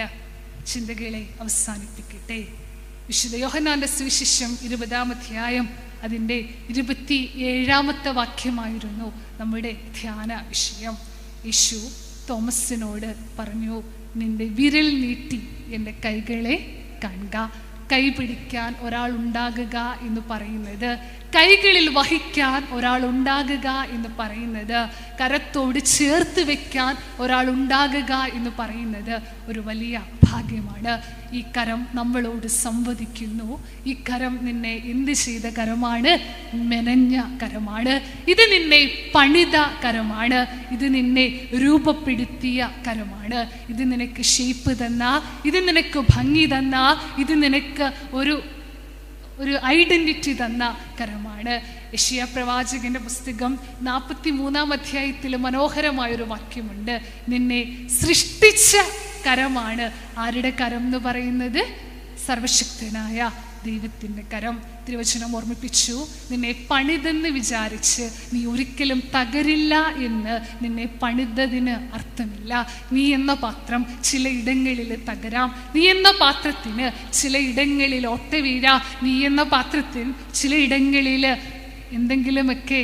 ചിന്തകളെ അവസാനിപ്പിക്കട്ടെ. വിശുദ്ധ യോഹന്നാന്റെ സുവിശേഷം 20-ാം അധ്യായം അതിൻ്റെ 27-ാമത്തെ വാക്യമായിരുന്നു നമ്മുടെ ധ്യാന വിഷയം. യേശു തോമസിനോട് പറഞ്ഞു, നിന്റെ വിരൽ നീട്ടി എൻ്റെ കൈകളെ കാണുക. കൈ പിടിക്കാൻ ഒരാൾ ഉണ്ടാകുക എന്ന് പറയുന്നത്, കൈകളിൽ വഹിക്കാൻ ഒരാൾ ഉണ്ടാകുക എന്ന് പറയുന്നത്, കരത്തോട് ചേർത്ത് വെക്കാൻ ഒരാൾ ഉണ്ടാകുക എന്ന് പറയുന്നത് ഒരു വലിയ ഭാഗ്യമാണ്. ഈ കരം നമ്മളോട് സംവദിക്കുന്നു. ഈ കരം നിന്നെ എന്ത് ചെയ്ത കരമാണ്? മെനഞ്ഞ കരമാണ്. ഇത് നിന്നെ പണിത കരമാണ്. ഇത് നിന്നെ രൂപപ്പെടുത്തിയ കരമാണ്. ഇത് നിനക്ക് ഷേപ്പ് തന്ന, ഇത് നിനക്ക് ഭംഗി തന്ന, ഇത് നിനക്ക് ഒരു ഐഡന്റിറ്റി തന്ന കരമാണ്. യെശയ്യാ പ്രവാചകന്റെ പുസ്തകം 43-ാം അധ്യായത്തിൽ മനോഹരമായൊരു വാക്യമുണ്ട്. നിന്നെ സൃഷ്ടിച്ച കരമാണ്. ആരുടെ കരം എന്ന് പറയുന്നത്? സർവശക്തനായ ദൈവത്തിൻ്റെ കരം. തിരുവചനം ഓർമ്മിപ്പിച്ചു, നിന്നെ പണിതെന്ന് വിചാരിച്ച് നീ ഒരിക്കലും തകരില്ല എന്ന്. നിന്നെ പണിതതിന് അർത്ഥമില്ല. നീ എന്ന പാത്രം ചിലയിടങ്ങളിൽ തകരാം, നീ എന്ന പാത്രത്തിന് ചിലയിടങ്ങളിൽ ഒട്ട വീഴാം, നീ എന്ന പാത്രത്തിൽ ചിലയിടങ്ങളിൽ എന്തെങ്കിലുമൊക്കെ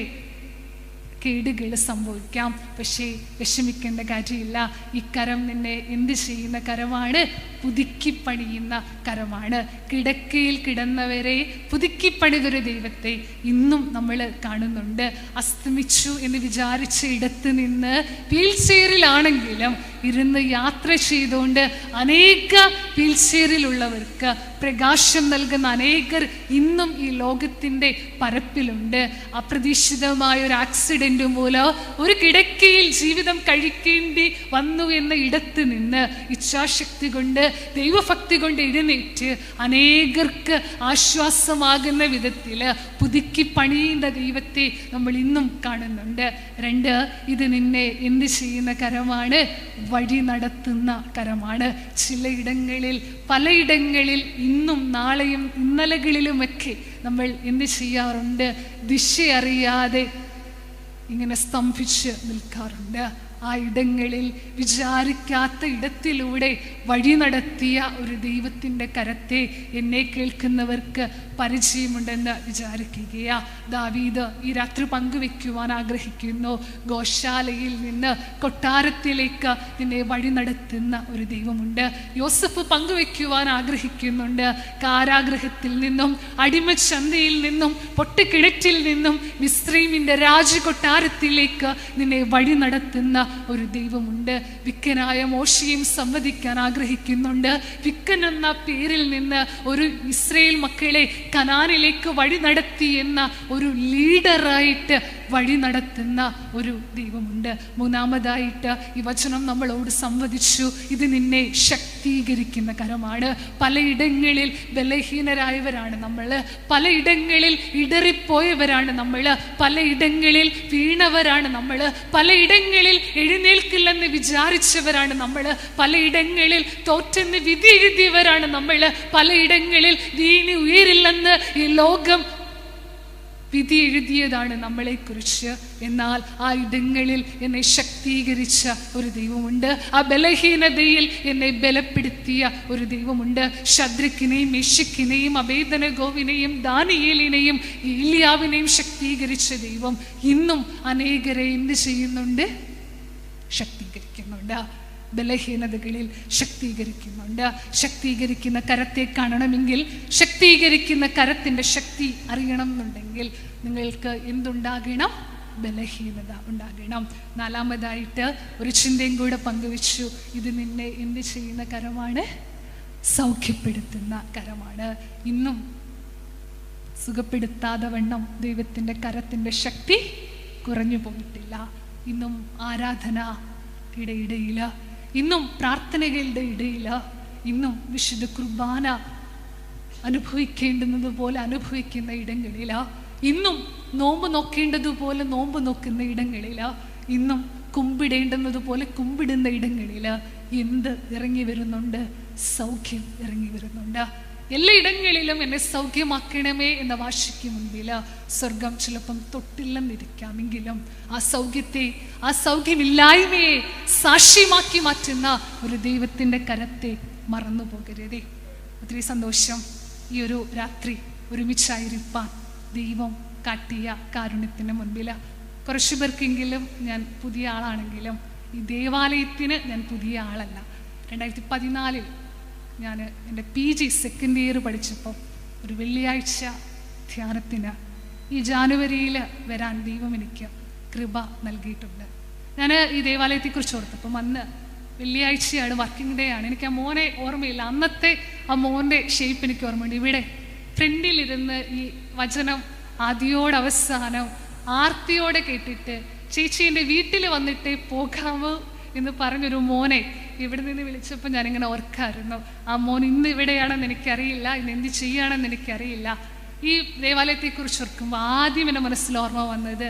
കേടുകൾ സംഭവിക്കാം. പക്ഷേ വിഷമിക്കേണ്ട കാര്യമില്ല. ഈ കരം നിന്നെ എന്ത് ചെയ്യുന്ന കരമാണ്? പുതുക്കി പണിയുന്ന കരമാണ്. കിടക്കയിൽ കിടന്നവരെ പുതുക്കി പണിതൊരു ദൈവത്തെ ഇന്നും നമ്മൾ കാണുന്നുണ്ട്. അസ്തമിച്ചു എന്ന് വിചാരിച്ച ഇടത്ത് നിന്ന് വീൽ ചെയറിലാണെങ്കിലും ഇരുന്ന് യാത്ര ചെയ്തുകൊണ്ട് അനേക വീൽ ചെയറിലുള്ളവർക്ക് പ്രകാശം നൽകുന്ന അനേകർ ഇന്നും ഈ ലോകത്തിൻ്റെ പരപ്പിലുണ്ട്. അപ്രതീക്ഷിതമായ ഒരു ആക്സിഡന്റ് മൂലം ഒരു കിടക്കയിൽ ജീവിതം കഴിക്കേണ്ടി വന്നു എന്ന ഇടത്ത് നിന്ന് ഇച്ഛാശക്തി കൊണ്ട് ദൈവഭക്തി കൊണ്ട് എഴുന്നേറ്റ് അനേകർക്ക് ആശ്വാസമാകുന്ന വിധത്തിൽ പുതുക്കി പണിയുന്ന ദൈവത്തെ നമ്മൾ ഇന്നും കാണുന്നുണ്ട്. 2, ഇത് നിന്നെ എന്ത് ചെയ്യുന്ന കരമാണ്? വഴി നടത്തുന്ന കരമാണ്. ചിലയിടങ്ങളിൽ പലയിടങ്ങളിൽ ഇന്നും നാളെയും ഇന്നലകളിലുമൊക്കെ നമ്മൾ എന്ത് ചെയ്യാറുണ്ട്? ദിശ അറിയാതെ ഇങ്ങനെ സ്തംഭിച്ച് നിൽക്കാറുണ്ട്. ആ ഇടങ്ങളിൽ വിചാരിക്കാത്ത ഇടത്തിലൂടെ വഴി നടത്തിയ ഒരു ദൈവത്തിൻ്റെ കരത്തെ എന്നെ കേൾക്കുന്നവർക്ക് പരിചയമുണ്ടെന്ന് വിചാരിക്കുകയാ. ദാവീദ് ഈ രാത്രി പങ്കുവെക്കുവാൻ ആഗ്രഹിക്കുന്നു. ഗോശാലയിൽ നിന്ന് കൊട്ടാരത്തിലേക്ക് നിന്നെ വഴി നടത്തുന്ന ഒരു ദൈവമുണ്ട്. യോസഫ് പങ്കുവെക്കുവാൻ ആഗ്രഹിക്കുന്നുണ്ട്. കാരാഗൃഹത്തിൽ നിന്നും അടിമച്ചന്തയിൽ നിന്നും പൊട്ടിക്കിണറ്റിൽ നിന്നും മിസ്രയീമിൻ്റെ രാജകൊട്ടാരത്തിലേക്ക് നിന്നെ വഴി നടത്തുന്ന ഒരു ദൈവമുണ്ട്. വിക്കനായ മോശയും സംവദിക്കാൻ ആഗ്രഹിക്കുന്നുണ്ട്. വിക്കൻ എന്ന പേരിൽ നിന്ന് ഒരു ഇസ്രായേൽ മക്കളെ കനാനിലേക്ക് വഴി നടത്തി എന്ന ഒരു ലീഡറായിട്ട് വഴി നടത്തുന്ന ഒരു ദൈവമുണ്ട്. 3-ാമതായിട്ട് ഈ വചനം നമ്മളോട് സംവദിച്ചു. ഇത് നിന്നെ ശക്തീകരിക്കുന്ന കരമാണ്. പലയിടങ്ങളിൽ ബലഹീനരായവരാണ് നമ്മൾ, പലയിടങ്ങളിൽ ഇടറിപ്പോയവരാണ് നമ്മൾ, പലയിടങ്ങളിൽ വീണവരാണ് നമ്മൾ, പലയിടങ്ങളിൽ എഴുന്നേൽക്കില്ലെന്ന് വിചാരിച്ചവരാണ് നമ്മൾ, പലയിടങ്ങളിൽ തോറ്റെന്ന് വിധി എഴുതിയവരാണ് നമ്മൾ, പലയിടങ്ങളിൽ വീണി ഉയരില്ലെന്ന് ഈ ലോകം വിധി എഴുതിയതാണ് നമ്മളെക്കുറിച്ച്. എന്നാൽ ആ ഇടങ്ങളിൽ എന്നെ ശക്തീകരിച്ച ഒരു ദൈവമുണ്ട്. ആ ബലഹീനതയിൽ എന്നെ ബലപ്പെടുത്തിയ ഒരു ദൈവമുണ്ട്. ശദ്രക്കിനെയും മെശക്കിനെയും അബേദ്നെഗോവിനെയും ദാനിയേലിനെയും ഏലിയാവിനെയും ശക്തീകരിച്ച ദൈവം ഇന്നും അനേകരെ എന്ത് ചെയ്യുന്നുണ്ട്? ശക്തീകരിക്കുന്നുണ്ട്. ബലഹീനതകളിൽ ശക്തീകരിക്കുന്നുണ്ട്. ശക്തീകരിക്കുന്ന കരത്തെ കാണണമെങ്കിൽ, ശക്തീകരിക്കുന്ന കരത്തിൻ്റെ ശക്തി അറിയണം എന്നുണ്ടെങ്കിൽ നിങ്ങൾക്ക് എന്തുണ്ടാകണം? ബലഹീനത ഉണ്ടാകണം. 4-ാമതായിട്ട് ഒരു ചിന്തയും കൂടെ പങ്കുവെച്ചു. ഇത് നിന്നെ എന്ത് ചെയ്യുന്ന കരമാണ്? സൗഖ്യപ്പെടുത്തുന്ന കരമാണ്. ഇന്നും സുഖപ്പെടുത്താതെ വണ്ണം ദൈവത്തിൻ്റെ കരത്തിൻ്റെ ശക്തി കുറഞ്ഞു പോയിട്ടില്ല. ഇന്നും ആരാധനയുടെ ഇടയിൽ, ഇന്നും പ്രാർത്ഥനകളുടെ ഇടയിൽ, ഇന്നും വിശുദ്ധ കുർബാന അനുഭവിക്കേണ്ടുന്നത് പോലെ അനുഭവിക്കുന്ന ഇടങ്ങളിൽ, ഇന്നും നോമ്പ് നോക്കേണ്ടതുപോലെ നോമ്പ് നോക്കുന്ന ഇടങ്ങളിൽ, ഇന്നും കുമ്പിടേണ്ടുന്നത് പോലെ കുമ്പിടുന്ന ഇടങ്ങളിൽ എന്ത് ഇറങ്ങി വരുന്നുണ്ട്? സൗഖ്യം ഇറങ്ങി വരുന്നുണ്ട്. എല്ലാ ഇടങ്ങളിലും എന്നെ സൗഖ്യമാക്കണമേ എന്ന വാശിക്ക് മുൻപിൽ സ്വർഗം ചിലപ്പം തൊട്ടില്ലെന്നിരിക്കാമെങ്കിലും ആ സൗഖ്യത്തെ, ആ സൗഖ്യമില്ലായ്മയെ സാക്ഷ്യമാക്കി മാറ്റുന്ന ഒരു ദൈവത്തിൻ്റെ കരത്തെ മറന്നു പോകരുതേ. ഒത്തിരി സന്തോഷം ഈ ഒരു രാത്രി ഒരുമിച്ചായിരിക്കാൻ ദൈവം കാട്ടിയ കാരുണ്യത്തിൻ്റെ മുൻപിൽ. കുറച്ചു പേർക്കെങ്കിലും ഞാൻ പുതിയ ആളാണെങ്കിലും ഈ ദേവാലയത്തിന് ഞാൻ പുതിയ ആളല്ല. 2014 ഞാൻ എൻ്റെ PG സെക്കൻഡ് ഇയർ പഠിച്ചപ്പോൾ ഒരു വെള്ളിയാഴ്ച ധ്യാനത്തിന് ഈ ജാനുവരിയിൽ വരാൻ ദൈവം എനിക്ക് കൃപ നൽകിയിട്ടുണ്ട്. ഞാൻ ഈ ദേവാലയത്തെക്കുറിച്ച് ഓർത്തപ്പം അന്ന് വെള്ളിയാഴ്ചയാണ്, വർക്കിംഗ് ഡേ ആണ്. എനിക്ക് ആ മോനെ ഓർമ്മയില്ല. അന്നത്തെ ആ മോൻ്റെ ഷേപ്പ് എനിക്ക് ഓർമ്മയുണ്ട്. ഇവിടെ ഫ്രണ്ടിലിരുന്ന് ഈ വചനം ആദ്യോടവസാനം ആർത്തിയോടെ കേട്ടിട്ട് ചേച്ചി എൻ്റെ വീട്ടിൽ വന്നിട്ടേ പോകാമോ എന്ന് പറഞ്ഞൊരു മോനെ ഇവിടെ നിന്ന് വിളിച്ചപ്പോൾ ഞാനിങ്ങനെ ഓർക്കായിരുന്നു. ആ മോൻ ഇന്ന് ഇവിടെയാണെന്ന് എനിക്കറിയില്ല, ഇന്ന് എന്ത് ചെയ്യുകയാണെന്ന് എനിക്കറിയില്ല. ഈ ദേവാലയത്തെക്കുറിച്ച് ഓർക്കുമ്പോൾ ആദ്യം എൻ്റെ മനസ്സിൽ ഓർമ്മ വന്നത്,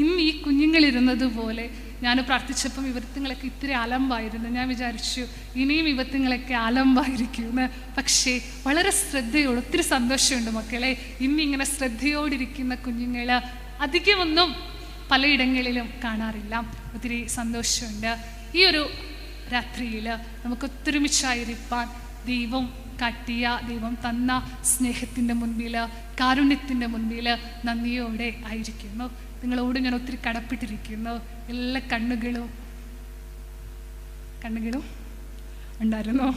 ഇന്ന് ഈ കുഞ്ഞുങ്ങളിരുന്നത് പോലെ ഞാൻ പ്രാർത്ഥിച്ചപ്പം ഇവത്തുങ്ങളൊക്കെ ഇത്തിരി അലമ്പായിരുന്നു. ഞാൻ വിചാരിച്ചു ഇനിയും ഇവത്തുങ്ങളൊക്കെ അലമ്പായിരിക്കുമെന്ന്. പക്ഷേ വളരെ ശ്രദ്ധയോട്, ഒത്തിരി സന്തോഷമുണ്ട് മക്കളെ, ഇന്നിങ്ങനെ ശ്രദ്ധയോടിരിക്കുന്ന കുഞ്ഞുങ്ങൾ അധികമൊന്നും പലയിടങ്ങളിലും കാണാറില്ല. ഒത്തിരി സന്തോഷമുണ്ട്. ഈ ഒരു രാത്രിയിൽ നമുക്ക് ഒത്തൊരുമിച്ചായിരിക്കാൻ ദൈവം കാട്ടിയ, ദൈവം തന്ന സ്നേഹത്തിൻ്റെ മുൻപിൽ, കാരുണ്യത്തിൻ്റെ മുൻപിൽ നന്ദിയോടെ ആയിരിക്കുന്നു. നിങ്ങളോട് ഞാൻ ഒത്തിരി കടപ്പെട്ടിരിക്കുന്നു. എല്ലാ കണ്ണുകളും ഉണ്ടായിരുന്നു.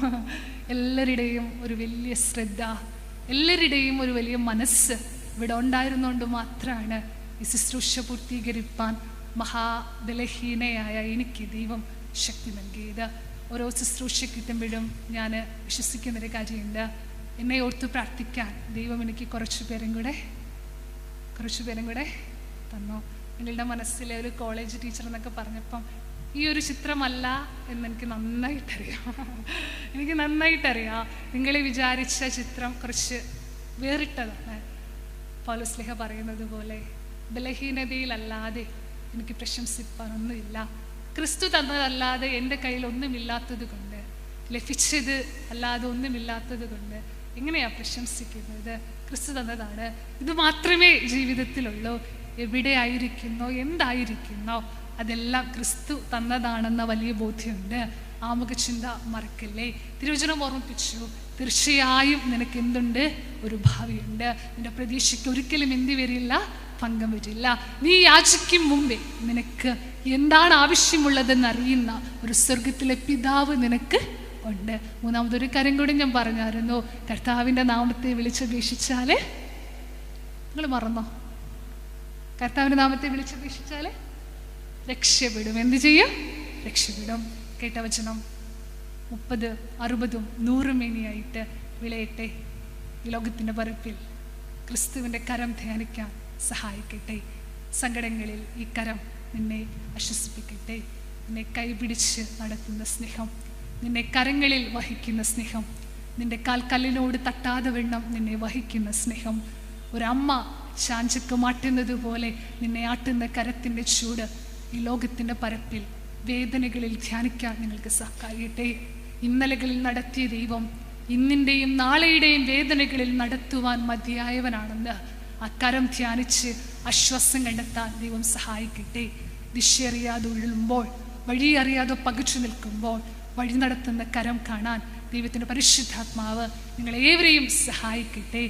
എല്ലാവരുടെയും ഒരു വലിയ ശ്രദ്ധ, എല്ലാവരുടെയും ഒരു വലിയ മനസ്സ് ഇവിടെ ഉണ്ടായിരുന്നുകൊണ്ട് മാത്രമാണ് ഈ ശുശ്രൂഷ പൂർത്തീകരിപ്പാൻ മഹാബലഹീനയായ എനിക്ക് ദൈവം ശക്തി നൽകിയത്. ഓരോ ശുശ്രൂഷ കിട്ടുമ്പോഴും ഞാൻ വിശ്വസിക്കുന്നൊരു കാര്യമുണ്ട്, എന്നെ ഓർത്ത് പ്രാർത്ഥിക്കാൻ ദൈവം എനിക്ക് കുറച്ചു പേരും കൂടെ തന്നു. നിങ്ങളുടെ മനസ്സിലെ ഒരു കോളേജ് ടീച്ചർ എന്നൊക്കെ പറഞ്ഞപ്പം ഈ ഒരു ചിത്രമല്ല എന്നെനിക്ക് നന്നായിട്ടറിയാം. നിങ്ങൾ വിചാരിച്ച ചിത്രം കുറച്ച് വേറിട്ടതാണ്. പൗലോസ്ലീഹ പറയുന്നത് പോലെ ബലഹീനതയിലല്ലാതെ എനിക്ക് പ്രശംസിപ്പാനൊന്നുമില്ല. ക്രിസ്തു തന്നതല്ലാതെ എൻ്റെ കയ്യിൽ ഒന്നുമില്ലാത്തത് കൊണ്ട്, ലഭിച്ചത് അല്ലാതെ ഒന്നുമില്ലാത്തത് കൊണ്ട് എങ്ങനെയാണ് പ്രശംസിക്കുന്നത്? ക്രിസ്തു തന്നതാണ്. ഇത് മാത്രമേ ജീവിതത്തിലുള്ളൂ. എവിടെ ആയിരിക്കുന്നോ, എന്തായിരിക്കുന്നോ, അതെല്ലാം ക്രിസ്തു തന്നതാണെന്ന വലിയ ബോധ്യമുണ്ട്. ആമുഖചിന്ത മറക്കല്ലേ. തിരുവചനം ഓർമ്മിപ്പിച്ചു, തീർച്ചയായും നിനക്ക് എന്തുണ്ട്? ഒരു ഭാവിയുണ്ട്. നിന്റെ പ്രതീക്ഷയ്ക്ക് ഒരിക്കലും എന്ത് വരില്ല? ഭംഗം വരില്ല. നീ യാചിക്കും മുമ്പേ നിനക്ക് എന്താണ് ആവശ്യമുള്ളതെന്ന് അറിയുന്ന ഒരു സ്വർഗത്തിലെ പിതാവ് നിനക്ക് ഉണ്ട്. മൂന്നാമതൊരു കാര്യം കൂടി ഞാൻ പറഞ്ഞായിരുന്നു, കർത്താവിൻ്റെ നാമത്തെ വിളിച്ചപേക്ഷിച്ചാല്, നിങ്ങൾ മറന്നോ? കർത്താവിൻ്റെ നാമത്തെ വിളിച്ചപേക്ഷിച്ചാല് രക്ഷപ്പെടും. എന്ത് ചെയ്യും? രക്ഷപ്പെടും. കേട്ട വചനം 30, 60, 100 മേനിയായിട്ട് വിളയട്ടെ. ഈ ലോകത്തിൻ്റെ പരപ്പിൽ ക്രിസ്തുവിൻ്റെ കരം ധ്യാനിക്കാൻ സഹായിക്കട്ടെ. സങ്കടങ്ങളിൽ ഈ കരം നിന്നെ ആശ്വസിപ്പിക്കട്ടെ. നിന്നെ കൈപിടിച്ച് നടത്തുന്ന സ്നേഹം, നിന്നെ കരങ്ങളിൽ വഹിക്കുന്ന സ്നേഹം, നിന്റെ കാൽക്കല്ലിനോട് തട്ടാതെ വണ്ണം നിന്നെ വഹിക്കുന്ന സ്നേഹം, ഒരമ്മ ചാഞ്ചക്ക് മാറ്റുന്നത് പോലെ നിന്നെ ആട്ടുന്ന കരത്തിൻ്റെ ചൂട് ഈ ലോകത്തിൻ്റെ പരപ്പിൽ വേദനകളിൽ ധ്യാനിക്കാൻ നിങ്ങൾക്ക് സഹായിക്കട്ടെ. ഇന്നലകളിൽ നടത്തിയ ദൈവം ഇന്നിൻ്റെയും നാളെയുടെയും വേദനകളിൽ നടത്തുവാൻ മതിയായവനാണെന്ന് ആ കരം ധ്യാനിച്ച് ആശ്വാസം കണ്ടെത്താൻ ദൈവം സഹായിക്കട്ടെ. ദിശയറിയാതെ ഉഴലുമ്പോൾ, വഴിയറിയാതെ പകച്ചു നിൽക്കുമ്പോൾ വഴി നടത്തുന്ന കരം കാണാൻ ദൈവത്തിൻ്റെ പരിശുദ്ധാത്മാവ് നിങ്ങളേവരെയും സഹായിക്കട്ടെ.